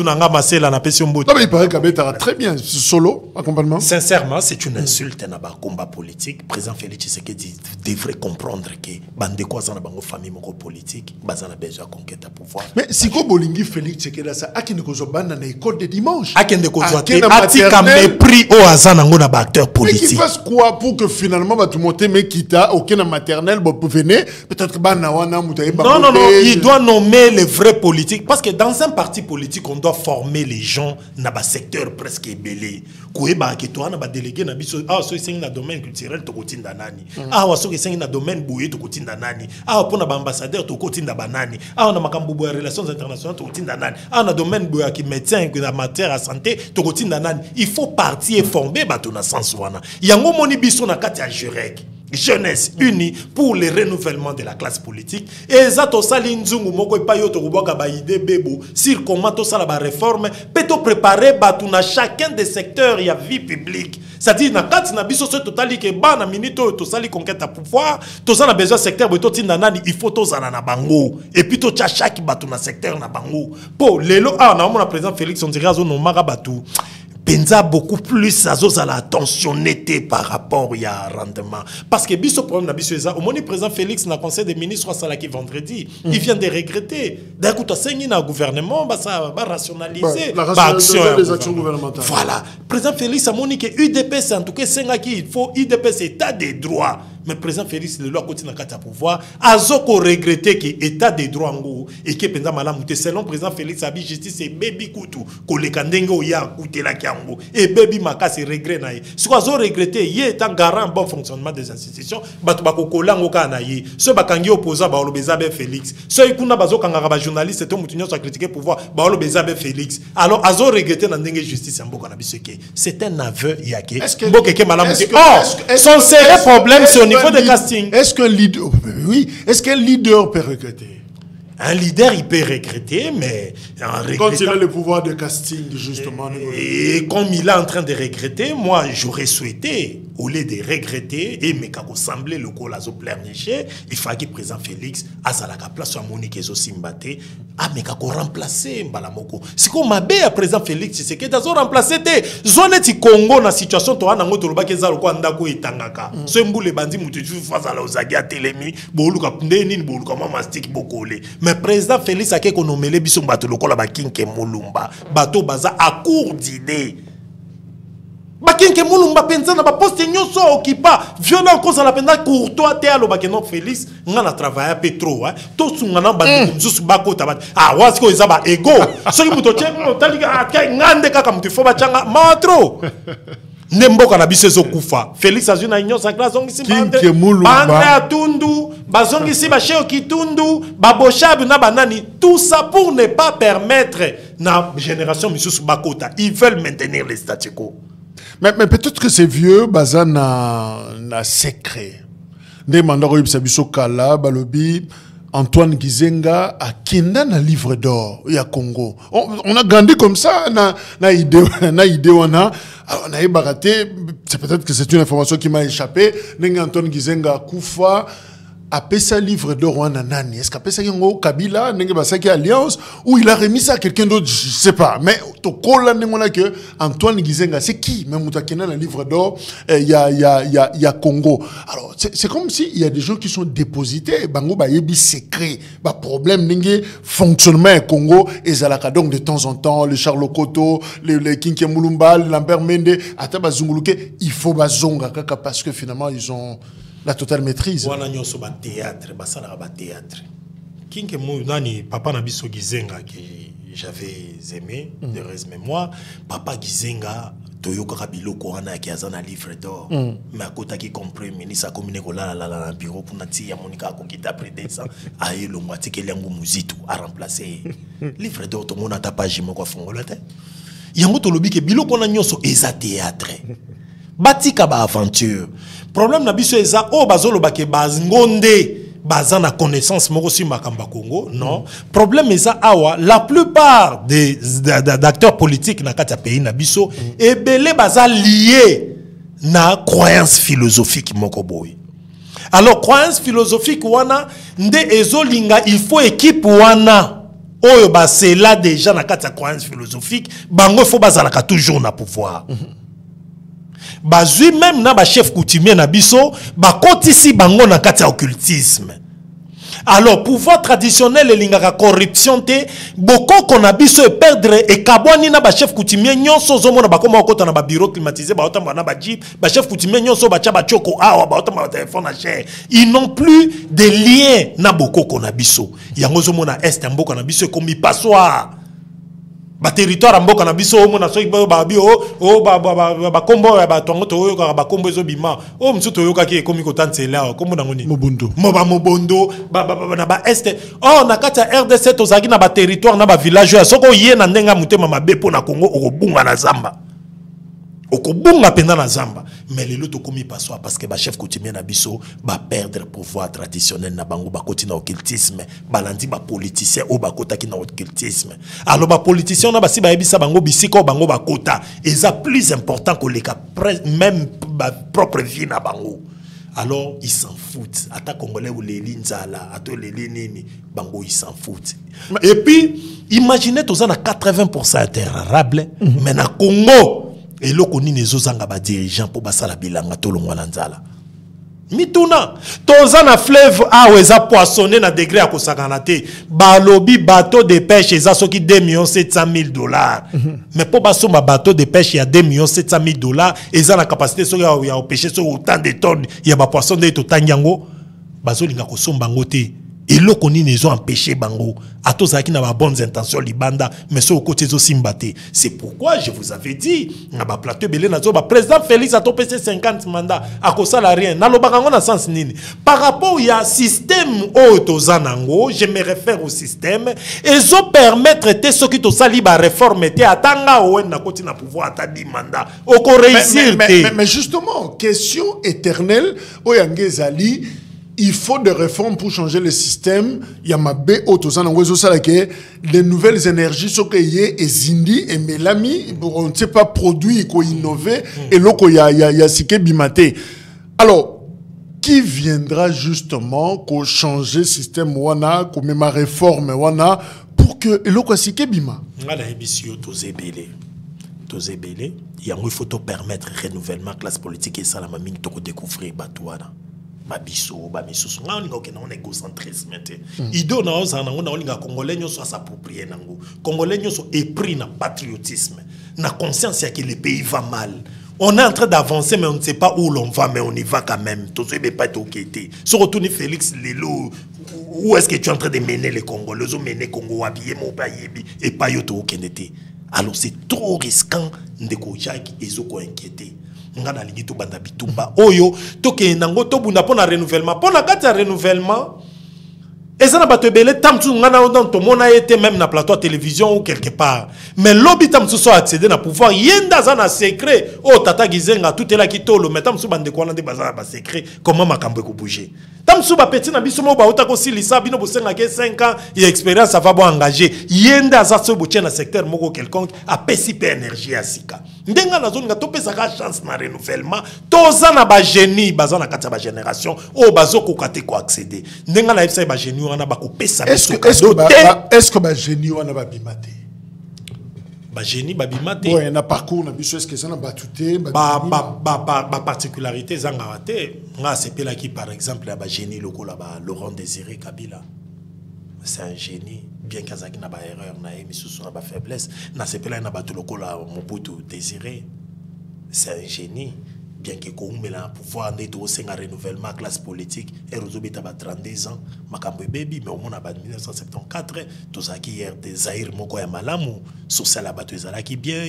il paraît qu'Abeta a très bien solo, accompagnement. Sincèrement, c'est une insulte à un combat politique. Président Félix Tshisekedi devrait comprendre que bande quoi dans la famille politique, bazana besoin de conquête à pouvoir. Mais si ko bolingi Félix Tshisekedi ça, akende ko zobana na école de dimanche. Akende ko zoate, atika mépris au azana ngona ba acteur politique. Mais qui fasse quoi pour que finalement ba tout monter mais quitta aucun maternel bon venez peut-être bana wana mutaye ba. Non, il doit nommer les vrais politiques parce que dans un parti politique on doit former les gens dans un secteur presque ébélé. Koueba que toi na ba délégué na biso so c'est dans domaine culturel to kotinda nani. So c'est dans domaine boué to kotinda nani. Pour na ba ambassadeur to kotinda banani. Na makambo bo relations internationales to kotinda nani. Na domaine boya qui médecin que na matière à santé to kotinda nani. Il faut partir et former ba to na sens wana. Yango moni biso na kati ya Jurek. Jeunesse unie pour le renouvellement de la classe politique. Et ça, tout ça, l'inzungu moko pa yo to kuboka ba idée bebo sur comment tout ça la réforme peut préparer batuna chacun des secteurs il y a vie publique c'est-à-dire na kati na biso so totali ke ba na minute to sali conquête à pouvoir to za na besoin secteur beto tinda nani il faut to zana na bango et puis to cha chaque bato na secteur na bango po lelo na mon président Félix on dirait azo no mara bato penza beaucoup plus à la attentionné par rapport à rendement parce que biso problème na biso eza au moni président Félix na conseil des ministres sala qui vendredi il vient de regretter d'un coup to sengi na gouvernement ça va rationaliser les actions gouvernementales voilà président Félix a moni que UDPS en tout cas senga qui il faut UDPS état des droits mais président Félix le loi continue à pouvoir azoko regretter que état des droits ngo et que penza malamu te selon président Félix abi justice et baby kutu ko le kandenge o ya kutela kiango et baby makasi regret na ye ce qu'on a regretté ye étant garant bon fonctionnement des institutions batu bakokola ngo kana ye ce bakangi opposant ba olobeza be Félix ce ikuna bazokanga ba journaliste to mutunyo so critiquer pouvoir ba olobeza be Félix alors azo regretter na ndenge justice mboka na biseke c'est un aveu yake mboka ke malamu te son seul problème c'est au niveau de casting. Est-ce qu'un leader, oui, est-ce qu'un leader peut regretter? Un leader, il peut regretter, mais quand il a le pouvoir de casting, justement. Et comme il est en train de regretter, moi, j'aurais souhaité, au lieu de regretter, et mais quand semblait le col à plénicher, il fallait que le président Félix, à sa place, soit Monique et Zosimbate, ah, mais quand remplacer Mbalamoko. C'est comme ma belle, président Félix, c'est que tu as remplacé des zones de Congo dans la situation, tu as un autre qui est Ndako et Tangaka. Ce que les bandits, tu face à la Ozagia Télémi, Boluka Pneni, Boluka Mamastik Bokole. Mais président Félix a qu'on nommé les bisous bateau lokola bakinke mulumba bateau baza à court d'idées bakinke mulumba penza na ba poste nyonso okipa violent cause la penda courtois te alo bakeno Félix ngana travailler pétro to sungana bandi mususu bakota bat wasko ezaba ego soki muto tchengo talika ngande kaka mutu fo bachanga matro Nemboka na bisezo kufa Félix azuna union sacrée zongisi bande atundu bazongisi ba cheo kitundu baboshabu na banani tout ça pour ne pas permettre na génération misusu bakota ils veulent maintenir les statu quo mais peut-être que ces vieux bazana na secret ndé mandako yibisa biso kala balobi Antoine Gizenga a kenda na livre d'or ya Congo. On a grandi comme ça na idée wana on a baraté c'est peut-être que c'est une information qui m'a échappé nenga Antoine Gizenga kufa appelé ça livre d'or wana nani est-ce qu'appelé ça yango Kabila nenga basaki alliance ou il a remis ça à quelqu'un d'autre je sais pas mais to kola nenga que Antoine Gizenga c'est qui même mutakena na livre d'or il y a Congo alors c'est comme si il y a des gens qui sont déposités bango ba yebi secret ba problème nenga fonctionnement Congo et zalaka donc de temps en temps le Charles Koto le Kinke Mulumba Lambert Mende ataba zunguluke il faut bazonga kaka parce que finalement ils ont la totale maîtrise. Wana nyonso ba théâtre, basala ba théâtre. Kinke mu nani papa na biso Gizenga que j'avais aimé de reste mémoire, papa Gizenga toyoka biloko wana ki azana livre d'or. Mais à côté qui compris ministre communique la na bureau pour nati ya Monica ko kita prédesa aye lo mwati ke lengo muzitu a remplacer. Livre d'or to mona ta page moko fongola te. Yango to lobi ke biloko na nyonso eza théâtre. Batika ba aventure. Problème na biso eza o bazolo bake bazngonde bazana connaissance moko si makamba Congo non problème eza awa la plupart des d'acteurs politiques na kati ya pays na biso ebele baza lié na croyance philosophique moko boy alors croyance philosophique wana nde ezolinga il faut équipe wana oyo basela déjà na kati ya croyance philosophique bango faut bazalaka toujours na pouvoir bazui même na ba chef coutumier na biso ba kotisi bango na kati ya occultisme alors pouvoir traditionnel elingaka corruption te boko kona biso e perdre e kabwani na ba chef coutumier nyonso zomona bakoma okota na ba bureau climatisé ba otamba na ba jeep ba chef coutumier nyonso ba cha ba choko awa ba otamba ba téléphone à cher ils n'ont plus de lien na boko kona biso yango zomona est mboka na biso comme passoire ba territoire mboka na biso o mona so ba bi o ba kombo ba tongo to yo ka ba kombo ezo bima o msu to yo ka ki komi ko tantsela kombo na ngoni Mobondo na ba est o na kati ya RDC to zaki na ba territoire na ba village soko ye na ndenga mutema mabe po na Congo o bunga na zamba okobunga penda na zamba mais lelo tokomi passoa parce que ba chef coutumier na biso ba perdre pouvoir traditionnel na bango ba koti na occultisme balandi ba politicien o ba kota ki na occultisme alors ba politicien na basi ba yebisa bango bisiko bango ba kota eza plus important que les cas même ba propre vie na bango. Alors ils s'en foutent. Ata congolais ou les linzala, ato les nini, bango ils s'en foutent. Et puis imaginez tous en a 80% interarable, mais na Congo et lo koni nezozanga ba dirigeant pour basala bilanga to longwana nzala. Mituna toza na fleuve a weza poissonné na degré à kosakanate balobi bateau de pêche eza soki 2,700,000 $. Mais pour basoma bateau de pêche il y a 2,700,000 $, eza na capacité soki ya pêcher sur autant de tonnes il y a ba poisson de to tangiango bazolinga kosomba ngote et lo koni nezo empêcher bango atozaki na ba bonnes intentions libanda mais so côté zo simbate. C'est pourquoi je vous avais dit na ba plateau belé na zo ba président Félix a topé 50 mandats à kosala rien na lo bakango na sens nini par rapport ya système o tozanango. Je me réfère au système et zo permettre te ce qui to sali ba réforme te atanga o na koti na pouvoir ata 10 mandats o ko réussir mais justement question éternelle o yangezali. Il faut des réformes pour changer le système. Il y a ma les nouvelles énergies sont créées et Zindi et Melami, on ne sait pas produire, qu'on innover et là il y a Sike Bimate. Alors, qui viendra justement qu'on changer le système wana, qu'on met ma réforme wana pour que et là Sike Bima. Il faut permettre le renouvellement classe politique et ça la mamine to découvrir batouana. Babiso, bamiso, on est égocentrisme. Ido na ozana on a congolais nyoso s'approprier nango. Congolais nyoso épris na patriotisme, na conscience que le pays va mal. On est en train d'avancer mais on ne sait pas où l'on va mais on y va quand même. Tout ça pas être OK. Se retourner Félix Lelo, où est-ce que tu es en train de mener les Congolais, les mener Congo habillé mon pays et pas yoto aucun. Alors c'est trop risquant de Jacques et zoko inquiété. Ngana lingi to banda bitumba oyo toke nango to bunda pona renouvellement pona kati ya renouvellement ezana bato belé tamtu ngana dans to mona été même na plateau télévision ou quelque part mais lobby tamtu so accéder na pouvoir yenda za na secret o tata gizenga tout est là ki tolo mais tamtu bande ko na bazana ba secret comment makambo ko bouger tamtu ba petit na biso mo ba otako silisa bino bosenga ke 5 ans et expérience ça va bo engager yenda za so boche na secteur moko quelconque a PCP énergie à sika ndenga na zone nga to pesa ka chance na renouvellement toza na ba génie bazana kata ba génération o bazo ko kate ko accéder ndenga na FCI ba génie wana ba ko pesa est-ce que ba génie wana ba bimate ba génie ba bimate ouais na parcours na biso est-ce que ça na batuté ba particularité zanga wate nga sepela ki par exemple ba génie lokola ba Laurent Désiré Kabila c'est un génie bien qu'azaki na ba erreur na emisusu na ba faiblesse na sepela na ba lokola Mobutu Désiré c'est un génie bien que Koumela pouvoir d'être au sein renouvellement classe politique et Rozobita ba 32 ans makambo baby mais au moins en 1974 tout ça qui hier des Zaïre moko ya malamu sur ça la bateau qui bien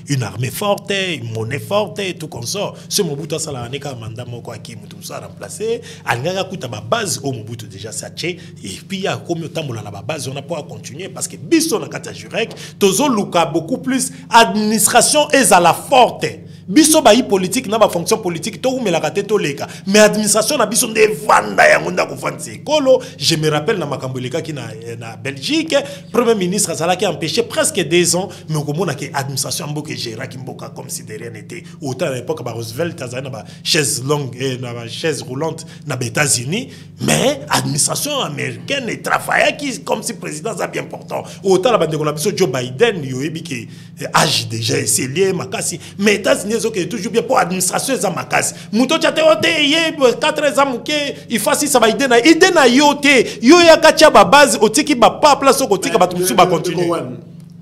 une armée forte une monnaie forte et tout comme ça ce Mobutu ça la neka mandat moko aki mutu ça remplacer alingaka kuta ba base au Mobutu déjà saché et puis ya comme tambola na ba base on a pas continuer parce que biso na kata jurek tozo luka beaucoup plus administration est à la forte. Biso ba politique na ba fonction politique to umela kate to leka mais administration na biso nde vanda ya ngonda ko fansi kolo. Je me rappelle na makambo leka ki na Belgique premier ministre azala qui empêché presque 2 ans mais komona ke administration mboka gérera ki mboka comme si de rien n'était autant à l'époque ba Roosevelt azala na ba chaise longue et na ba chaise roulante na États-Unis mais administration américaine et travailla qui comme si président ça bien important autant la bande ko na biso Joe Biden yo ebi ke âge déjà c'est lié makasi mais États-Unis est toujours bien pour administration za makasi muto chate ote ye 4 ans muke il faut si ça va idena yote yo ya kacha ba base otiki ba pa place okotika ba tumusu ba continuer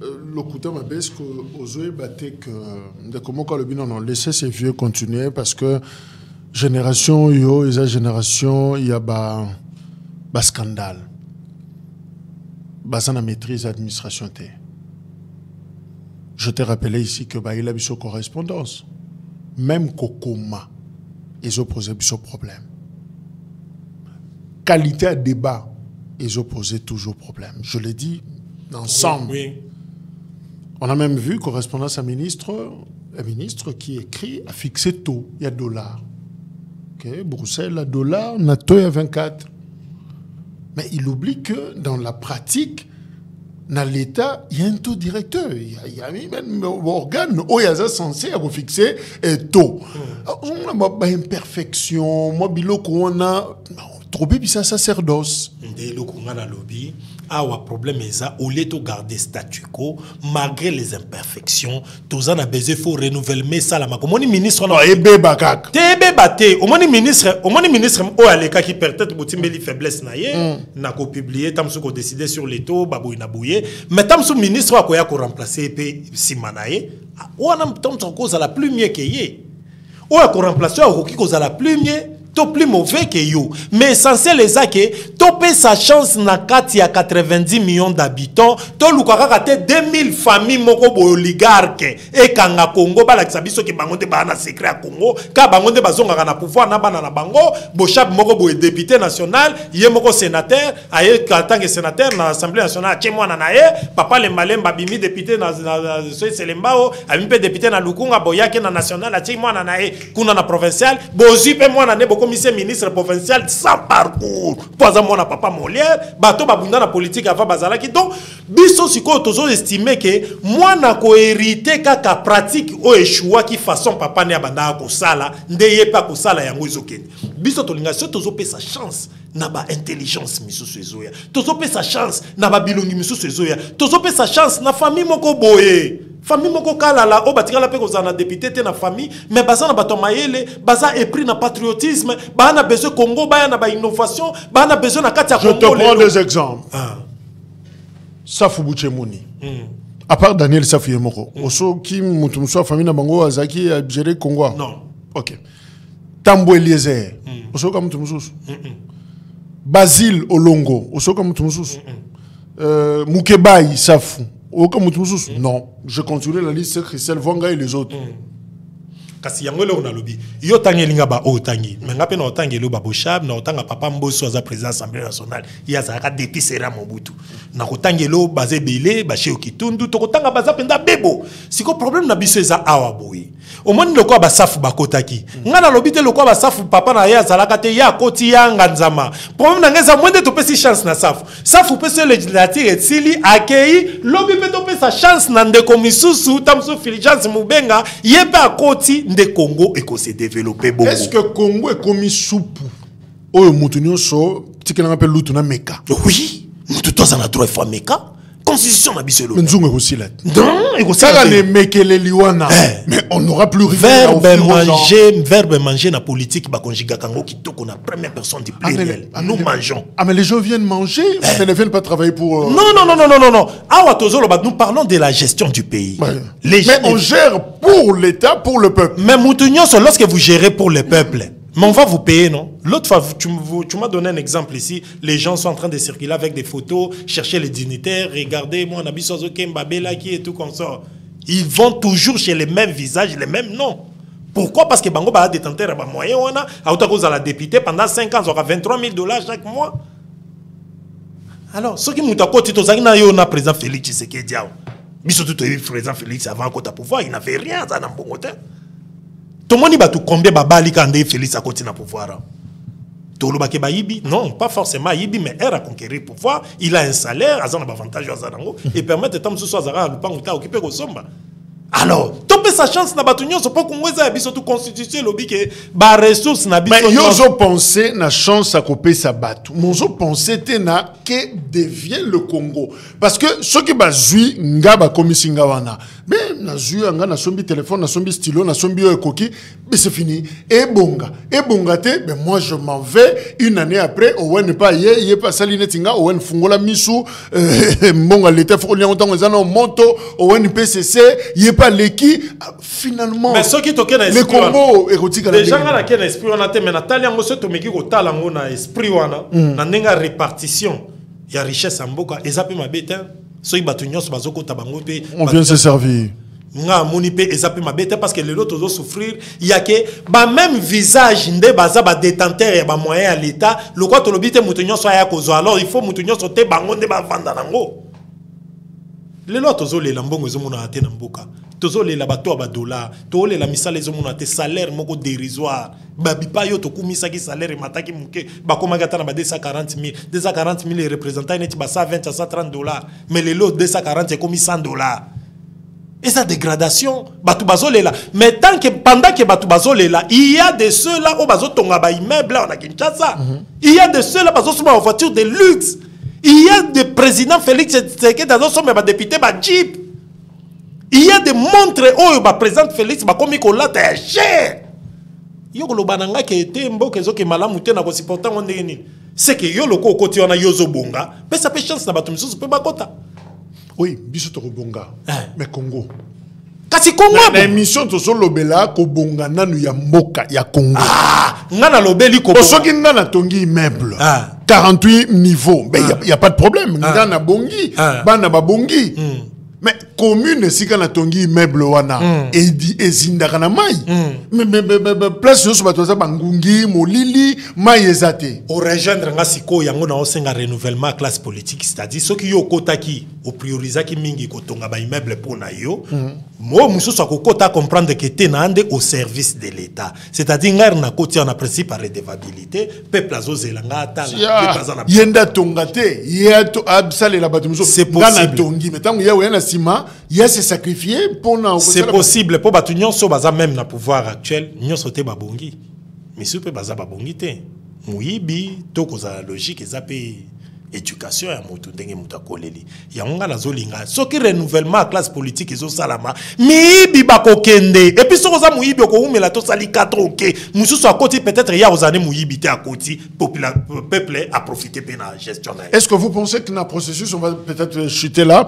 le couteau ma baisse que ozoe batte que de comment quand le bin on laissé ces vieux continuer parce que génération yo esa génération il y a ba scandale basana maîtrise administration té. Je t'ai rappelé ici que il a eu son correspondance. Même Kokoma, ils ont posé ce problème. Qualité à débat, ils ont posé toujours problème. Je l'ai dit ensemble. Oui. On a même vu, correspondance à ministre, un ministre qui écrit à fixer taux, il y a dollar. Okay. Bruxelles, a dollar, NATO, il y a 24. Mais il oublie que dans la pratique, dans l'État, il y a un taux directeur. Il y a même un organe où il y a censé fixer un taux. On a une imperfection, on a trop bien ça sacerdoce. Ah, le problème est ça, au lieu de garder statu quo, malgré les imperfections, tous en a besoin, il faut renouveler ça. Comme le ministre, non, et bébé kak. Tebe bate, au moins ministre, au aleka qui peut-être boutimbeli faiblesse naie, n'a qu'au publier, tam sou ko décider sur les taux, babou inabouye, mais tam sou ministre a quoi ko remplacer pe simanaye, ou anam tam sou cause à la plus mieux que yé, ou a ko remplacer a qui cause à la plus mieux. Plus mauvais que yo. Mais essentiel est ça que topé sa chance na kati ya 90 millions d'habitants, to lukaka kate 2000 familles moko bo oligarque et kanga Congo bala kisabiso ki bango te bana secret à Congo, ka bango te bazonga na pouvoir na bana na bango, bo chap moko bo député national, yé moko sénateur, aye en tant que sénateur na l'Assemblée nationale, tché mwana na ye, papa le malemba bimi député na Selembao, ami pe député na Lukunga boyake na national, tché mwana na ye, kuna na provincial, bozi pe mwana ne boko commissaire ministre provincial sans parcours. Pour mon papa Molière, bateau babunda na politique avant bazala qui donc biso siko tozo estimer que moi na ko hérité kaka pratique o échoua qui façon papa ne abanda ko sala ndeye pa ko sala yango izokeni. Biso tolinga so tozo pe sa chance na ba intelligence misusu ezoya. Tozo pe sa chance na ba bilongi misusu ezoya. Tozo pe sa chance na famille moko boye. Famille moko kala la o batikala pe kozana député te na famille mais baza na bato mayele baza épris na patriotisme ba na besoin Congo ba na ba innovation ba na besoin na kati ya Congo. Je te prends des exemples. Safou Bouchemouni. À part Daniel Safou Yemoko, oso ki mutu muso famille na bango azaki a gérer Congo. Non. OK. Tambo Eliezer. Oso ka mutu muso. Basile Olongo, oso ka mutu muso. Mukebai Safou. Non, je continue la liste Christelle Vonga et les autres. Kasi yango le on a lobby. Yo tangi linga ba o tangi. Mais ngape na otangi lo ba boshab na otanga papa Mbosso aza président Assemblée nationale. Ya za ka dépisera Mobutu. Na kotangi lo bazé belé ba chez Okitundu to kotanga baza penda bebo. Siko problème na biso eza awa boy. Au moins le quoi ba safu ba kotaki. Nga na lobby te le quoi ba safu papa na ya zalaka te ya koti ya nganzama. Problème na ngeza moins de to pesi chance na safu. Safu pesi législative et sili accueilli lobby pe to pesa chance na ndeko misusu tamso Fulgence Mubenga yebe akoti de Congo et qu'on s'est développé beaucoup. Est-ce que Congo est comme soupe? Oh, Moutounio so, tu connais un peu l'outouna Meka. Oui, Moutoutous en a droit fois Meka. Constitution n'a biselo. Mais nous aussi là. Non, et qu'on ça les mekele liwana. Mais on n'aura plus rien. Verbe manger na politique ba konjiga kango qui toko na première personne du pluriel. Nous mangeons. Ah mais les gens viennent manger, mais ne viennent pas travailler pour. Non. Awa tozolo ba nous parlons de la gestion du pays. Mais on gère pour l'État, pour le peuple. Mais Moutounio, lorsque vous gérez pour le peuple. Mais on va vous payer, non? L'autre fois, tu m'as donné un exemple ici. Les gens sont en train de circuler avec des photos, chercher les dignitaires. Regardez, moi, on a vu Sozoke Mbabela qui et tout comme ça. Ils vont toujours chez les mêmes visages, les mêmes noms. Pourquoi? Parce que Bango a des détenteur à moyen, on a à cause de la députée pendant 5 ans, on aura 23 000 $ chaque mois. Alors, ce qui nous a côté, on a président Félix Tshisekedi. Mais surtout, président Félix avant qu'on ait pouvoir, il n'avait rien dans le bon. Tout le monde a tout combien babali quand Félix a continué à pouvoir. Tout le monde a ibi, non, pas forcément ibi, mais elle a conquéri le pouvoir. Il a un salaire, il a un avantage et permet de temps soit à l'upanguta occupé au somba. Alors, topé sa chance na batunyo so pas qu'on ait biso tout constitution lobby que ba ressources na biso. Mais yo zo pensé na chance à couper sa batu. Mon zo pensé te na que devient le Congo parce que ce qui ba zui ngaba komisi ngawana. Mais na zui nga na sombi téléphone, na sombi stylo, na sombi koki, mais c'est fini. Et bonga te, ben moi je m'en vais une année après au ne pas yé pas saline tinga au fungola misu mbonga l'état faut lien autant ezana monto au PCC yé pas l'équipe finalement. Mais ce qui toque na esprit. Le Congo érotique les gens là qui na esprit on a te mais Natalia ngo se tomeki ko tala ngo na esprit wana na ndenga répartition ya richesse amboka ezape mabeta so ibatunyo so bazoko tabango pe on vient se servir. Nga moni pe ezape mabeta parce que les autres doivent souffrir il y a que ba même visage nde baza ba détenteur ya ba moyen à l'état le quoi to lobité mutunyo so ya kozo alors il faut mutunyo so te bango nde ba vanda nango Les lois tozolela mbongo ezomona ate na mboka. Tozolela bato ba dollar, tozolela misala ezomona ate salaire moko dérisoire. Babipa yo tokumisa ki salaire mataki muke bakoma gata na ba 240 000. 240 000 les représentants neti ba 120 à 130 dollars. Mais les lots 240 c'est comme 100 dollars. Et sa dégradation, bato bazolela. Mais tant que pendant que bato bazolela, il y a de ceux-là où bazotonga ba immeuble là on Kinshasa. Il y a de ceux-là bazosoma en voiture de luxe. Il y a des présidents Félix Tshisekedi dans son député ba Jeep. Il y a des montres où le président Félix ba komi ko lata cher. Yo ko bananga ke tembo ke zo ke malamu te na ko supporter on ndeni. C'est que yo loko koti ona yozo bonga, mais ça peut chance na bato misusu pe bakota. Oui, biso to bonga. Mais Congo. Kasi Congo na émission to so lobela ko bonga nanu ya mboka ya Congo. Ngana lobeli ko. Soki ngana tongi immeuble. 48 niveaux. Ben y a pas de problème. Ngana bongi, bana ba bongi. Mais commune si kana tongi immeuble wana ezinda kana mai. Mais place yo so bato za bangungi molili mai ezate. Au rejoindre nga siko yango na osenga renouvellement classe politique, c'est-à-dire ceux qui yo kotaki au priorisaki mingi ko tonga ba immeuble pona yo. Moi mususu akokota comprendre que te na ande au service de l'État. C'est-à-dire ngar na koti en principe par redevabilité, peuple azozelanga atala. Yenda tongate, yeto absale la bato mususu. C'est possible. Tongi mais tango ya na sima, ya se sacrifier pour na. C'est possible pour batu nyonso baza même na pouvoir actuel, nyonso te babongi. Mais super baza babongi te. Muyibi to koza logique ezape éducation ya mutu ndenge mutu akoleli. Yango na zolinga soki renouvellement classe politique ezo salama, miyibi bakokende. Et puis sokoza muyibi okoumela to sali 4 OK. Mususu akoti peut-être ya ozane muyibi te akoti peuple a profité pena gestion. Est-ce que vous pensez que dans le processus on va peut-être chuter là?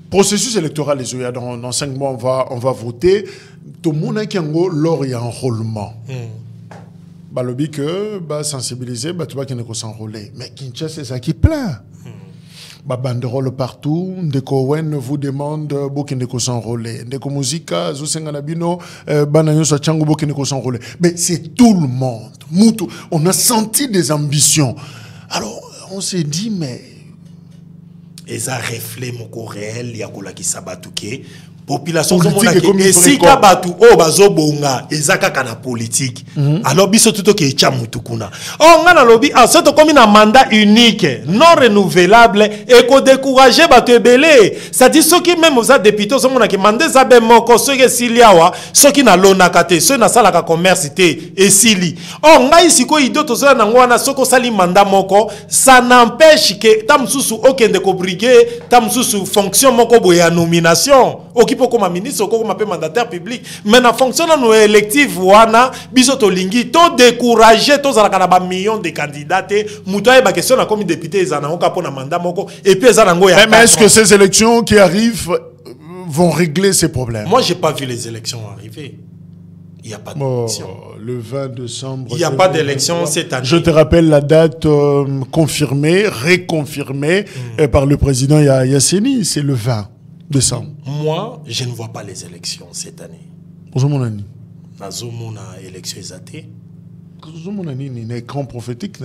Processus électoral les oya dans 5 mois on va voter. Tout le monde qui en lors il y a enrôlement. Balobi que bah sensibiliser bah tu vois qu'il ne peut s'enrôler. Mais Kinshasa c'est ça qui plaint. Bah banderole partout. Ndeko Wen vous demande beaucoup ne peut s'enrôler. Ndeko Musica Zosenga Nabino Bananyo Sachango beaucoup ne peut s'enrôler. Mais c'est tout le monde. Moutou. On a senti des ambitions. Alors on s'est dit mais et ça reflet mon réel yakola ki sabatuke population et si ka batu o bazobonga ezaka kana politique alors biso tuto ke cha mutukuna ngana lobi c'est comme un mandat unique non renouvelable et ko décourager batu ebele ça dit ceux qui même aux députés so mona ke mandat za be moko ceux qui siliawa ceux qui na lona kate ceux na sala ka commerce té et sili ngai siko ido to so na ngwana soko sali mandat moko ça n'empêche que tamsusu okende ko briguer tamsusu fonction moko boya nomination pour comme ministre comme mandataire public mais na fonction nos élective wana biso to lingi to décourager to zala kana ba millions de candidats mutoye ba question na comme député ezana oka pona mandat moko et puis ezana ngo ya. Mais est-ce que ces élections qui arrivent vont régler ces problèmes? Moi j'ai pas vu les élections arriver. Il n'y a pas d'élection. Le 20 décembre. Il n'y a pas d'élection cette année. Je te rappelle la date confirmée, réconfirmée par le président Yasseni, c'est le 20 décembre. Moi, je ne vois pas les élections cette année. Ozomona élection exatée. Écran prophétique.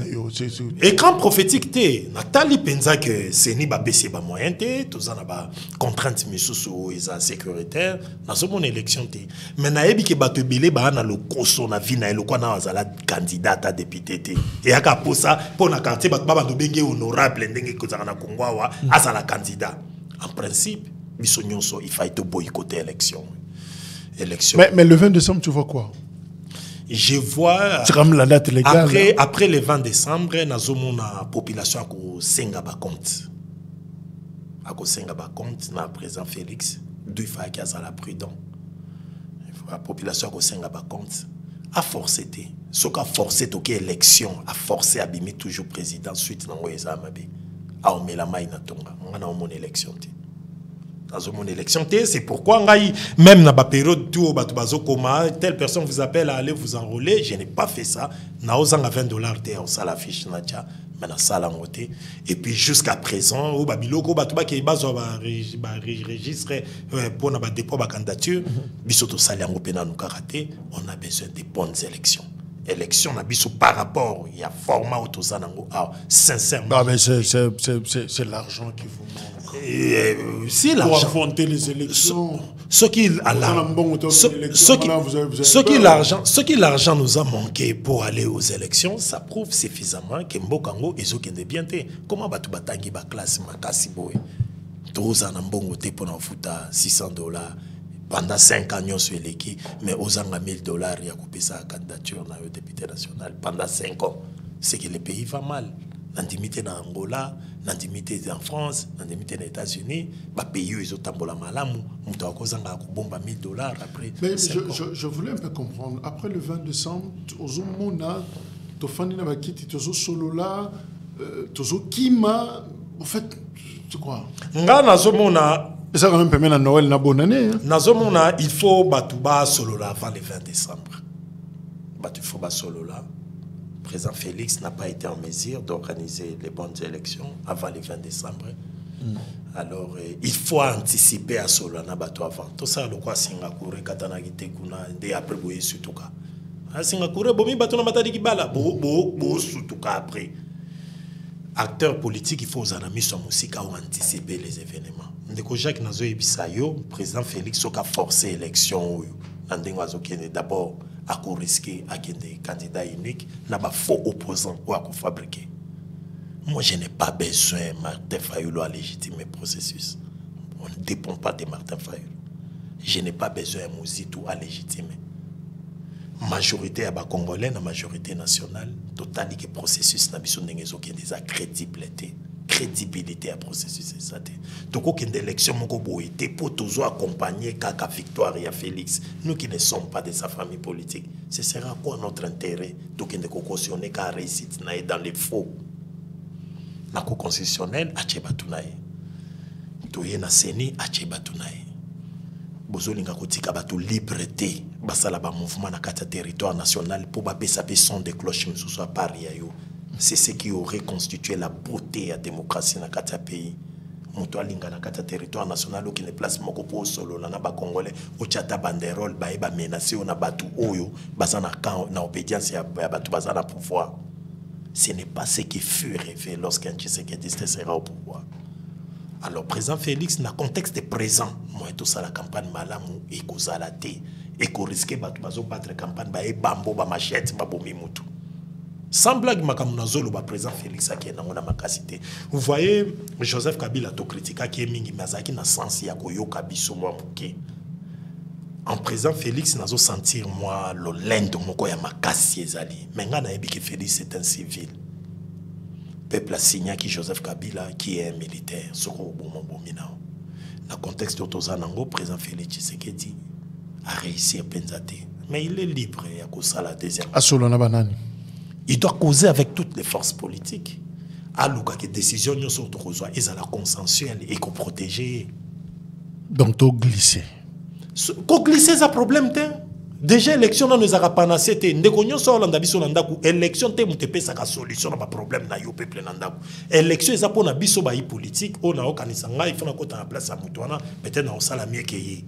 Écran prophétique, Nathalie pensa que c'est ni ba baisser ba moyen té, tous en ba contrainte misusu eza sécuritaire, na mon élection té. Mais na yebi ke bato belé ba na lo koso na vie na eloko na azala candidat à député té. Et aka posa pour na quartier ba ba benge honorable ndenge kozaka na Kongwawa azala candidat. En principe, biso nyonso il faut boycotter l'élection. Mais le 20 décembre tu vois quoi? Je vois la date légale, après le 20 décembre, la population a senga ba compte. A senga ba compte na président Félix, deux fois qu'il y a la prudent. La population a senga ba compte. A forcé té. Ce qu'a forcé to élection, a forcé abîmer toujours président suite nango ezamabe. A omela mai na tonga. On a mon élection té. Dans mon élection, c'est pourquoi même dans la période où telle personne vous appelle à aller vous enrôler, je n'ai pas fait ça. Na osanga $20 on ça la fiche natia, mais na sala ngoté. Et puis jusqu'à présent, au babiloko batuba qui bazo registre pour na dépôt ba candidature, bisoto sali ngo pena nous karaté, on a besoin de bonnes élections. élection na biso par rapport il y a format autosanango sincèrement c'est l'argent qui vous manque si pour l'argent affronter les élections ce qui l'argent nous a manqué pour aller aux élections ça prouve suffisamment que mbokango ezokende bien te comment batu batangi ba classe makasi boy toza na mbongo te pona futa $600 pendant 5 ans nyonso eleki mais ozanga $1000 ya kopesa candidature na yo député national pendant 5 ans c'est que le pays va mal l'indimité na Angola l'indimité en France l'indimité aux États-Unis ba pays ils ont tambola malamu mutu akozanga kobomba $1000 après mais je voulais un peu comprendre après le 20 décembre ozomona tofandi na bakiti tozo solola tozo kima en fait c'est quoi nga nazomona ça quand même permet à Noël na bonne année. Nazomona il faut batouba solo là avant le 20 décembre. Il faut ba solo là. Président Félix n'a pas été en mesure d'organiser les bonnes élections avant le 20 décembre. Alors il faut anticiper à solo na bato avant. Tout ça le quoi Singapour katana gite kuna dès après boye sutuka. À Singapour bomi bato na matadi kibala bo sutuka après. Acteurs politiques, il faut aux amis sur musique à anticiper les événements. Ndeko Jacques Nazo Ebisayo, président Félix Soka forcé l'élection. D'abord, à risquer à des candidats uniques, n'a pas faux opposants ou à fabriquer. Moi, je n'ai pas besoin de Martin Fayulu à légitimer le processus. On ne dépend pas de Martin Fayulu. Je n'ai pas besoin de Mouzitou à légitimer. Majorité à Congolais, la majorité nationale, total que processus n'a besoin de des crédibilité à processus c'est ça. Donc aucune élection moko boité pour toujours accompagner Kaka victoire et Félix. Nous qui ne sommes pas de sa famille politique, ce sera quoi notre intérêt donc de cautionner qu'à réussite dans les faux. La Cour constitutionnelle a tchebatunaye. Toye na seni a tchebatunaye. Bozolinga kotika batu liberté basala ba mouvement na kata territoire national pour ba pesa son de cloche mususu soit Paris yo. C'est ce qui aurait constitué la beauté de la démocratie dans kata pays. Muto alinga na kata territoire national qui ne place moko po solo na ba congolais o chata banderole ba eba menacer na batu oyo bazana kan na obédience ya batu bazana pouvoir. Ce n'est pas ce qui fut rêvé lorsqu'un Tshisekedi sera au pouvoir. Alors, président Félix, dans le contexte présent, moi, tout ça, la campagne malamu, et qu'on a la thé, et qu'on risque de battre la campagne, et bambo, machette, babomi moutou. Sans blague, le président Félix, qui est dans la macacité. Vous voyez, Joseph Kabila, to critique, qui est mingi, mazaki, na sens, ya koyo kabiso, moi, mouké. En président Félix, n'a pas senti, moi, le lendo, moko, ya makasi, ezali. Mais, n'a pas que Félix, c'est un civil. Peuple a signé qui Joseph Kabila, qui est un militaire, dans le contexte d'Otozanango, président Félix Tshisekedi a réussi à Penzate. Mais il est libre à cause de la deuxième. Il doit causer avec toutes les forces politiques. Alors que les décisions sont consensuelles et qu'on protège. Donc, tu glisser. Qu'on glisser, c'est un problème. Déjà, l'élection nous a panacé. L'élection est solution à solution na yo peuple nandaku. L'élection est pour biso ba politique. On a okanisanga il faut na place à mutuana peut-être na osala mieux que yi.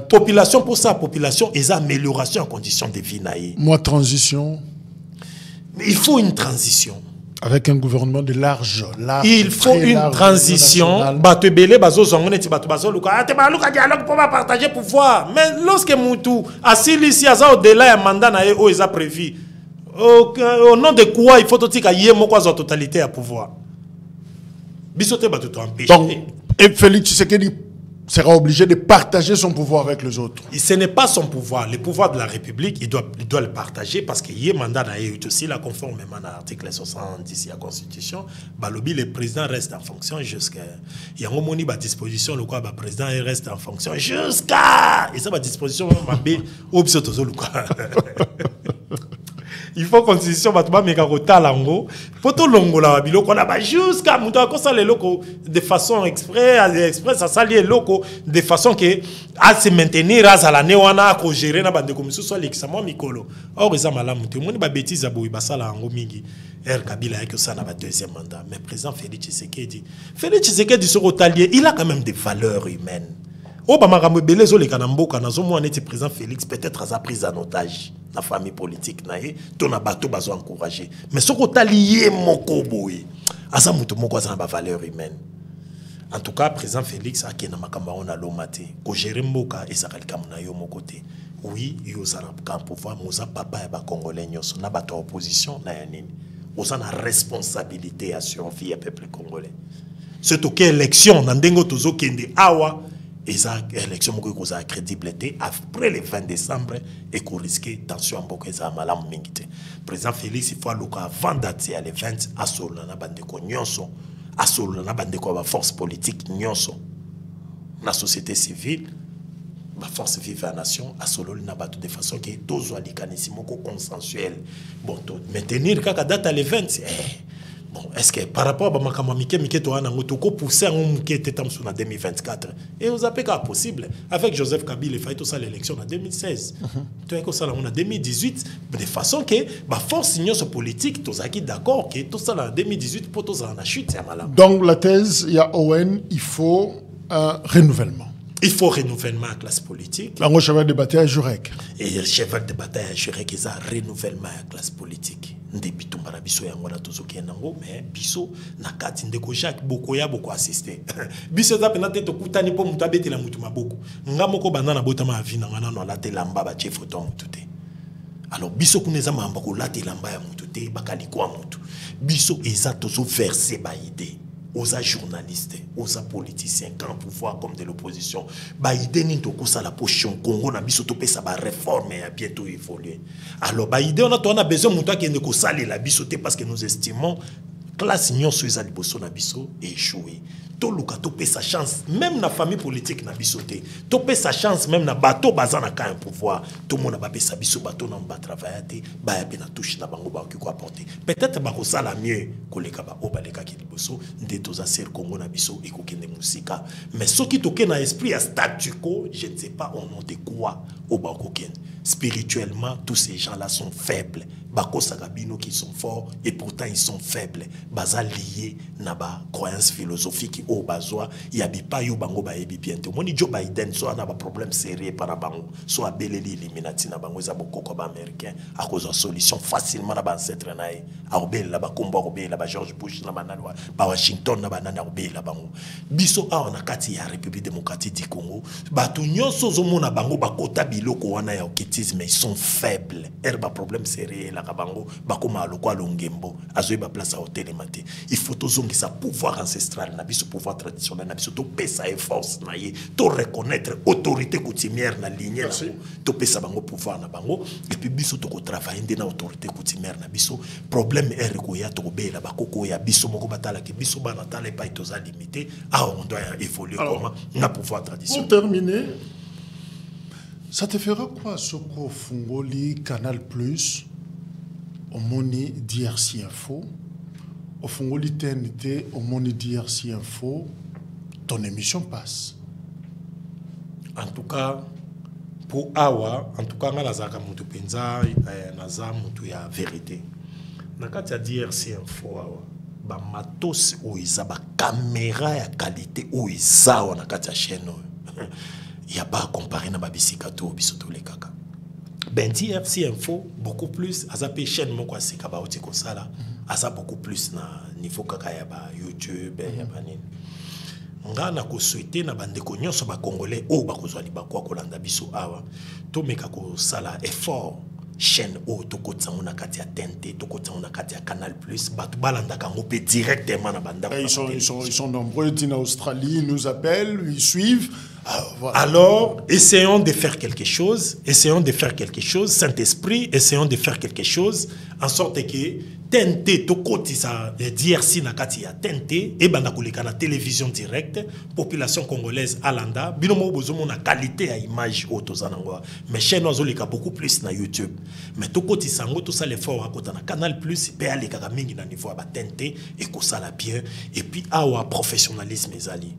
Population pour ça population et amélioration en conditions de vie naïe. Moi transition. Mais il faut une transition. Avec un gouvernement de large. Il faut une transition. Batebele bazo zongoneti bato bazo luka. Ate ba luka dialogue pour partager pouvoir. Mais lorsque Moutou asili si aza au-delà ya mandat na o eza prévu. Au nom de quoi il faut totika yé moko za totalité à pouvoir. Bisote bato to empêcher. Donc et Félix Tshisekedi sera obligé de partager son pouvoir avec les autres. Et ce n'est pas son pouvoir. Le pouvoir de la République, il doit le partager parce qu'il y a un mandat aussi, là, conformément à l'article 70 de la Constitution. Balobi, le président reste en fonction jusqu'à. Il y a un moment où disposition, le quoi, le président reste en fonction jusqu'à. Et ça, la disposition, il faut constitution batba mekarota lango poto longo la bilo qu'on a jusqu'à muto akosa les locaux de façon exprès ça sali locaux de façon que à se maintenir à la néwana ko gérer na bande comme soit l'examen mikolo or ils malamu tout monde ba bêtise a boui basala ngo mingi Kabila que ça na ba deuxième mandat mais président Félix Tshisekedi sur Otalier il a quand même des valeurs humaines Oh, bah, makambo belé zo les kanamboka, nazo mo aneti président Félix, peut-être à prise en otage. La famille politique, nae, ton abato bazo encouragé. Mais ce qu'on t'a lié, moko boy, asa muto moko asa na valeur humaine. En tout cas, président Félix, a kena makamba on a l'omate, ko gérer mboka et sa kalika mona yo mokote. Oui, yo sa na pouvoir, moza papa et ba congolais nyos, na bato opposition, na yanini. Osa na responsabilité à survie à peuple congolais. C'est ok élection, nandengo tozo kende awa, et ça élection moko koza crédibilité après le 20 décembre et qu'on risque tension mboka za malam mingite. Président Félix il faut loka avant date à le 20 à solo na bande ko nyonso, à solo na bande ko ba force politique nyonso. La société civile, la force vive à la nation, à solo na batu de façon que tous les mécanismes consensuel. Bon, maintenir kaka date à le 20. Bon, est-ce que par rapport à Makama Mike to ana ngotoko pousser un Mike tetam sur 2024 et vous appelez pas possible avec Joseph Kabila il fait tout ça l'élection en 2016. Tu vois que ça on a 2018 de façon que ba force union politique tous acquis d'accord que tout ça en 2018 pour tous en chute c'est malade. Donc la thèse il y a Owen, il faut un renouvellement. Il faut renouvellement à la classe politique. La cheval de bataille à Jurek. Et le cheval de bataille à Jurek, c'est un renouvellement à la classe politique. Depuis tout le biso yangona tozo kenango mais biso na kati ndeko Jacques Bokoya beaucoup assisté. Biso za penate to kutani po mutu abetela mutu maboko. Nga moko banana botama avina ngana no late lamba ba chef photo mutu te. Alors biso kuneza mamba ko late lamba ya mutu te bakali kwa mutu. Biso eza tozo verser ba idée. Aux journalistes, aux politiciens, quand pouvoir comme de l'opposition, bah idée ni to kosa la position Congo na biso to pesa ba réforme et a bientôt évoluer. Alors bah idée on a besoin muta qui ne kosa la biso te parce que nous estimons classe union sur les liboso na biso échoué. To luka to pesa chance même na famille politique na biso te. To pesa chance même na bateau bazana ka un pouvoir. Tout le monde a pesa biso bateau na ba travailler te ba ya na touche na bango ba ko apporter. Peut-être ba ko sala mieux ko leka ba obaleka ki liboso nde to za ser Congo na biso e ko kende musika. Mais ce qui toke na esprit à statu quo, je ne sais pas au nom de quoi au ba ko kende. Spirituellement, tous ces gens-là sont faibles. Bako Sagabino qui sont forts et pourtant ils sont faibles. Baza lié na ba croyance philosophique au bazoa yabi pa yo bango ba yebi bientôt. Moni Joe Biden so na ba problème sérieux par bango so abeleli eliminati na bango za bokoko ba américain à cause de solution facilement na ba ancêtre nae. A obel la ba kombo obel la ba George Bush na banana ba Washington na banana obel la bango. Biso a na kati ya République démocratique du Congo. Ba to nyonso zo mona bango ba kota biloko wana ya oketisme ils sont faibles. Herba problème sérieux la kabango bakoma lokwa longembo azoeba place à hôtel maté. Il faut tozongi sa pouvoir ancestral na biso pouvoir traditionnel na biso to pesa et force na ye to reconnaître autorité coutumière na lignée to pesa bango pouvoir na bango et puis biso to ko travailler na autorité coutumière na biso problème est ko ya to bela bakoko ya biso moko batala ke biso bana tala pas toza limité on doit évoluer comment na pouvoir traditionnel. Pour terminer, ça te fera quoi ce qu'on fungoli Canal Plus au moni DRC Info au fungoli TNT au moni DRC Info ton émission passe. En tout cas pour awa en tout cas nga nazaka mutu penza naza mutu ya vérité nakati ya DRC Info awa ba matos oiza ba caméra ya qualité oiza wana kati ya chaîne il y a pas à comparer na babisika to bisoto le kaka. Ben DRC Info beaucoup plus azapé chaîne moko asika ba oti ko sala asa beaucoup plus na niveau kaka ya ba YouTube ya ba nini. Nga na ko souhaiter na bande ko nyonso ba congolais o ba ko zwali ba ko kolanda biso awa to meka ko sala effort chaîne o to ko tsango na kati ya TNT to ko tsango na kati ya Canal Plus ba to balanda ka ngope directement na banda. Ils sont nombreux en Australie, ils nous appellent, ils suivent. Voilà. Alors, essayons de faire quelque chose. Essayons de faire quelque chose. Saint-Esprit, essayons de faire quelque chose. En sorte que TNT, to koti sa DRC na kati ya TNT, et banda kuleka na télévision directe, population congolaise alanda, binomo bozomo na qualité à image autozanangwa. Mais chez nous, on beaucoup plus na YouTube. Mais to koti sango, tout ça l'effort à côté na Canal Plus, pe aleka mingi na niveau à TNT, et ko ça la bien. Et puis, awa professionnalisme ezali.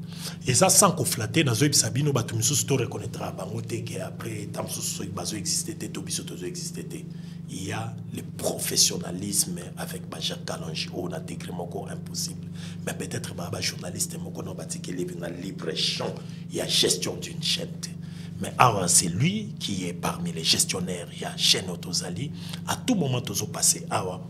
Et ça sans ko flatter, na zoïb sa Sabino Batumisus to reconnaîtra Bangote que après Tamsus Bazo existait, Tobisotozo existait. Il y a le professionnalisme avec Jacques Kalanji, on a décrit encore impossible. Mais peut-être Baba journaliste Moko no Batiki libre champ, il y a gestion d'une chaîne. Mais alors c'est lui qui est parmi les gestionnaires. Il y a chaîne Otozali. À tout moment, tous passé,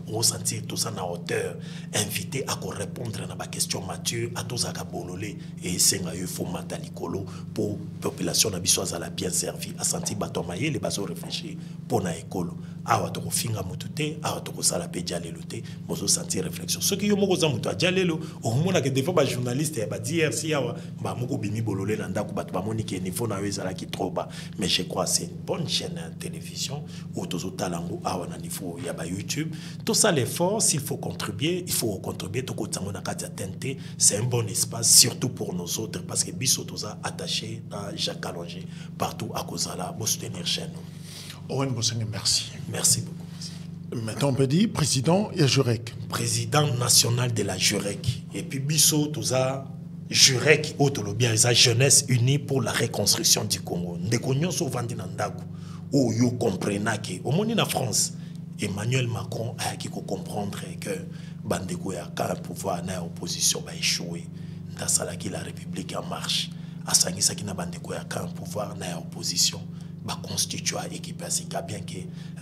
on va sentir tous en hauteur, invité à répondre à ma question mature, à tous à bololé et c'est un faut matalikolo pour population nabisoise à la bien servi, à sentir batomaye les bases réfléchir pour na écolo. Awa to finga mutute, awa to sala pe dialelote, mozo sentir réflexion. Ce qui yo moko za mutu dialelo, au moment que des fois ba journaliste ba dire si awa ba moko bimi bololé landa ku bat ba monike niveau na wezala ki trop bas. Mais je crois que c'est une bonne chaîne de télévision ou tous au talent awa na niveau ya ba YouTube. Tout ça l'effort, s'il faut contribuer, il faut contribuer to ko tsango na kati tente, c'est un bon espace surtout pour nous autres parce que biso toza attaché à Jacques Kalonji partout à Kozala pour soutenir chaîne. Owen Bosengue, merci. Merci beaucoup. Maintenant, on peut dire président et Jurek. Président national de la Jurek. Et puis, Bisso, tout ça, Jurek, Otolobia, la jeunesse unie pour la reconstruction du Congo. Ndekognon souvent dit Nandaku, où yo comprena que, au monde en France, Emmanuel Macron a qui comprendre que Bandeko ya ka pouvoir na opposition va échouer. Dans ça là qui la République en marche. À Sangisa qui na Bandeko ya ka pouvoir na opposition. Va constituer équipe ainsi bien que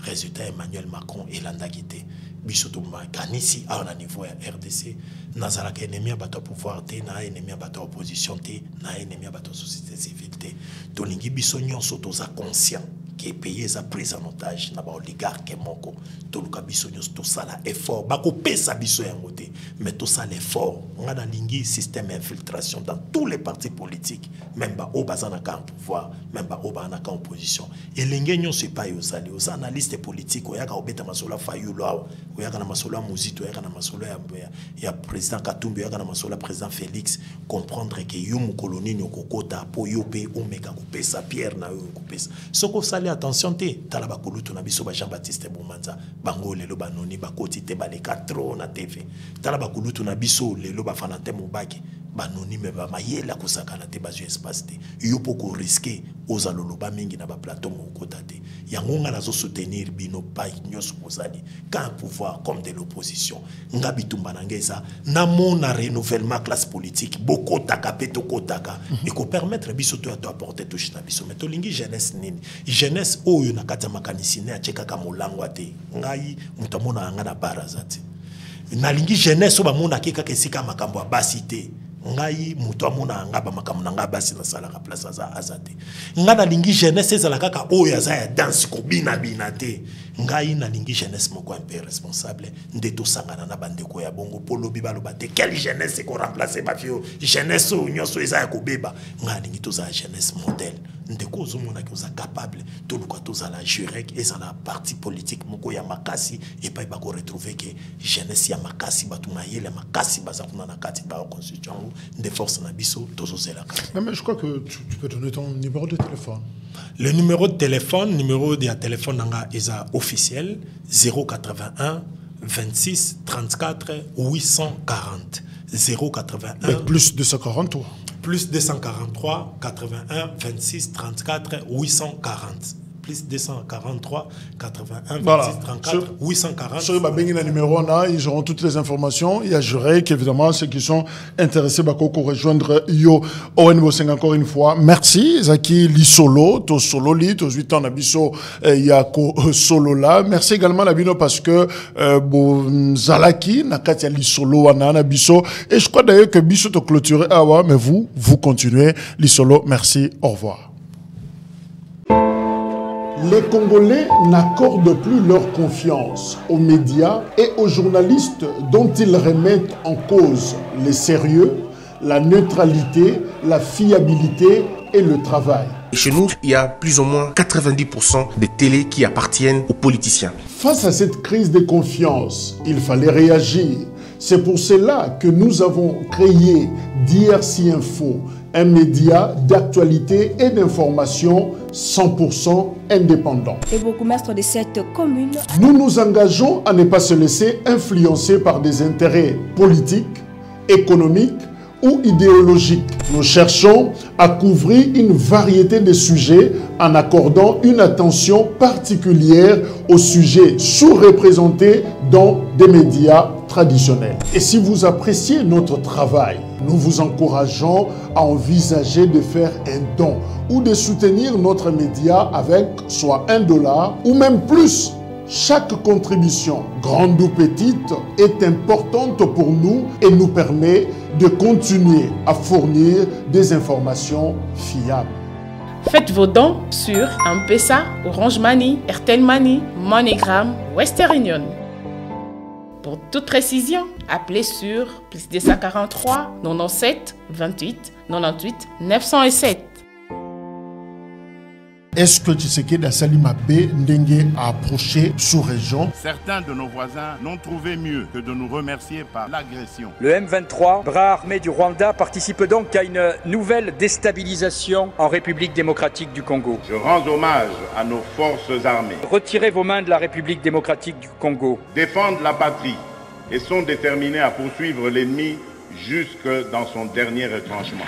résultat Emmanuel Macron et l'andagité bisoto kanisi à un niveau RDC nazala ka ennemi bato pouvoir té na ennemi bato opposition té na ennemi bato société civile té tolingi biso nyonso toza conscient qui est payé sa prise en otage na ba oligarque moko to luka biso nyonso to sala effort ba ko pesa biso yango té mais to sala effort on a lingi système infiltration dans tous les partis politiques même ba o bazana ka pouvoir même ba o bazana ka opposition et l'ingénieur c'est pas yo sali aux analystes politiques oyaka obeta masola fayulo oyaka na masola muzito oyaka na masola ya président Katumbi oyaka na masola président Félix comprendre que yo mukoloni nyokokota po yo pe omeka ko pesa Pierre na yo ko pesa soko sali attention te talaba kolutu na biso ba Jean-Baptiste Boumanza bango lelo banoni bakoti te baleka trop na TV talaba kolutu na biso lelo ba Valentin Mobaki banoni me ba mayela kusakana te bazu espace te yo poko risquer ozaloloba mingi na ba plateau mokota te yango nga nazo soutenir bino pa nyos kozali quand pouvoir comme de l'opposition ngabi tumba ngeza na mona renouvellement classe politique boko taka peto kotaka et ko permettre biso to apporter touche na biso meto lingi jeunesse nini jeunesse oyo na kata makanisi ne acheka ka molangwa te ngai mutamona nga na barazati na lingi jeunesse ba mona keka kesika makambo basi te ngai muto amona ngaba makambo na ngaba basi na sala ka place za azate ngana lingi jeunesse ezala kaka oyo aza ya danse ko bina te ngai na lingi jeunesse moko un peu responsable ndeto sangana na bandeko ya bongo polo bibalo bate quelle jeunesse ko remplacer ba fio jeunesse nyonso eza ya ko beba ngai lingi to za jeunesse modèle ndeko zomona ki oza capable to luka to za la Jurek et za la parti politique moko ya makasi et pas ba ko retrouver que jeunesse ya makasi batuma yele makasi baza kuna na kati ba constitution des forces nabiso tozozela. Non mais je crois que tu peux donner ton numéro de téléphone. Le numéro de téléphone nanga eza officiel 081 26 34 840 081 mais plus 243 plus 243 81 26 34 840 plus 243 81 26 34 840. Sur le numéro, ils auront toutes les informations. Il y a Jurek, évidemment, ceux qui sont intéressés à rejoindre Yo Owen Bosengue encore une fois. Merci, Zaki Lisolo, to solo li, to 8 ans nabiso yako solo là. Merci également Labino parce que Zalaki nakatia Lisolo wana biso et je crois d'ailleurs que biso to clôturer awa mais vous continuez Lisolo. Merci, au revoir. Les Congolais n'accordent plus leur confiance aux médias et aux journalistes dont ils remettent en cause le sérieux, la neutralité, la fiabilité et le travail. Chez nous, il y a plus ou moins 90% des télés qui appartiennent aux politiciens. Face à cette crise de confiance, il fallait réagir. C'est pour cela que nous avons créé DRC Info, un média d'actualité et d'information 100% indépendant. Le bourgmestre de cette commune. Nous nous engageons à ne pas se laisser influencer par des intérêts politiques, économiques ou idéologiques. Nous cherchons à couvrir une variété de sujets en accordant une attention particulière aux sujets sous-représentés dans des médias traditionnels. Et si vous appréciez notre travail, nous vous encourageons à envisager de faire un don ou de soutenir notre média avec soit $1 ou même plus. Chaque contribution, grande ou petite, est importante pour nous et nous permet de continuer à fournir des informations fiables. Faites vos dons sur M-Pesa, Orange Money, Airtel Money, MoneyGram, Western Union. Pour toute précision, appelez sur +243 97 28 98 907. Est-ce que Tshisekedi Asali Mabé Ndenge a approché sous-région? Certains de nos voisins n'ont trouvé mieux que de nous remercier par l'agression. Le M23, bras armé du Rwanda, participe donc à une nouvelle déstabilisation en République démocratique du Congo. Je rends hommage à nos forces armées. Retirez vos mains de la République démocratique du Congo. Défendent la patrie et sont déterminés à poursuivre l'ennemi jusque dans son dernier retranchement.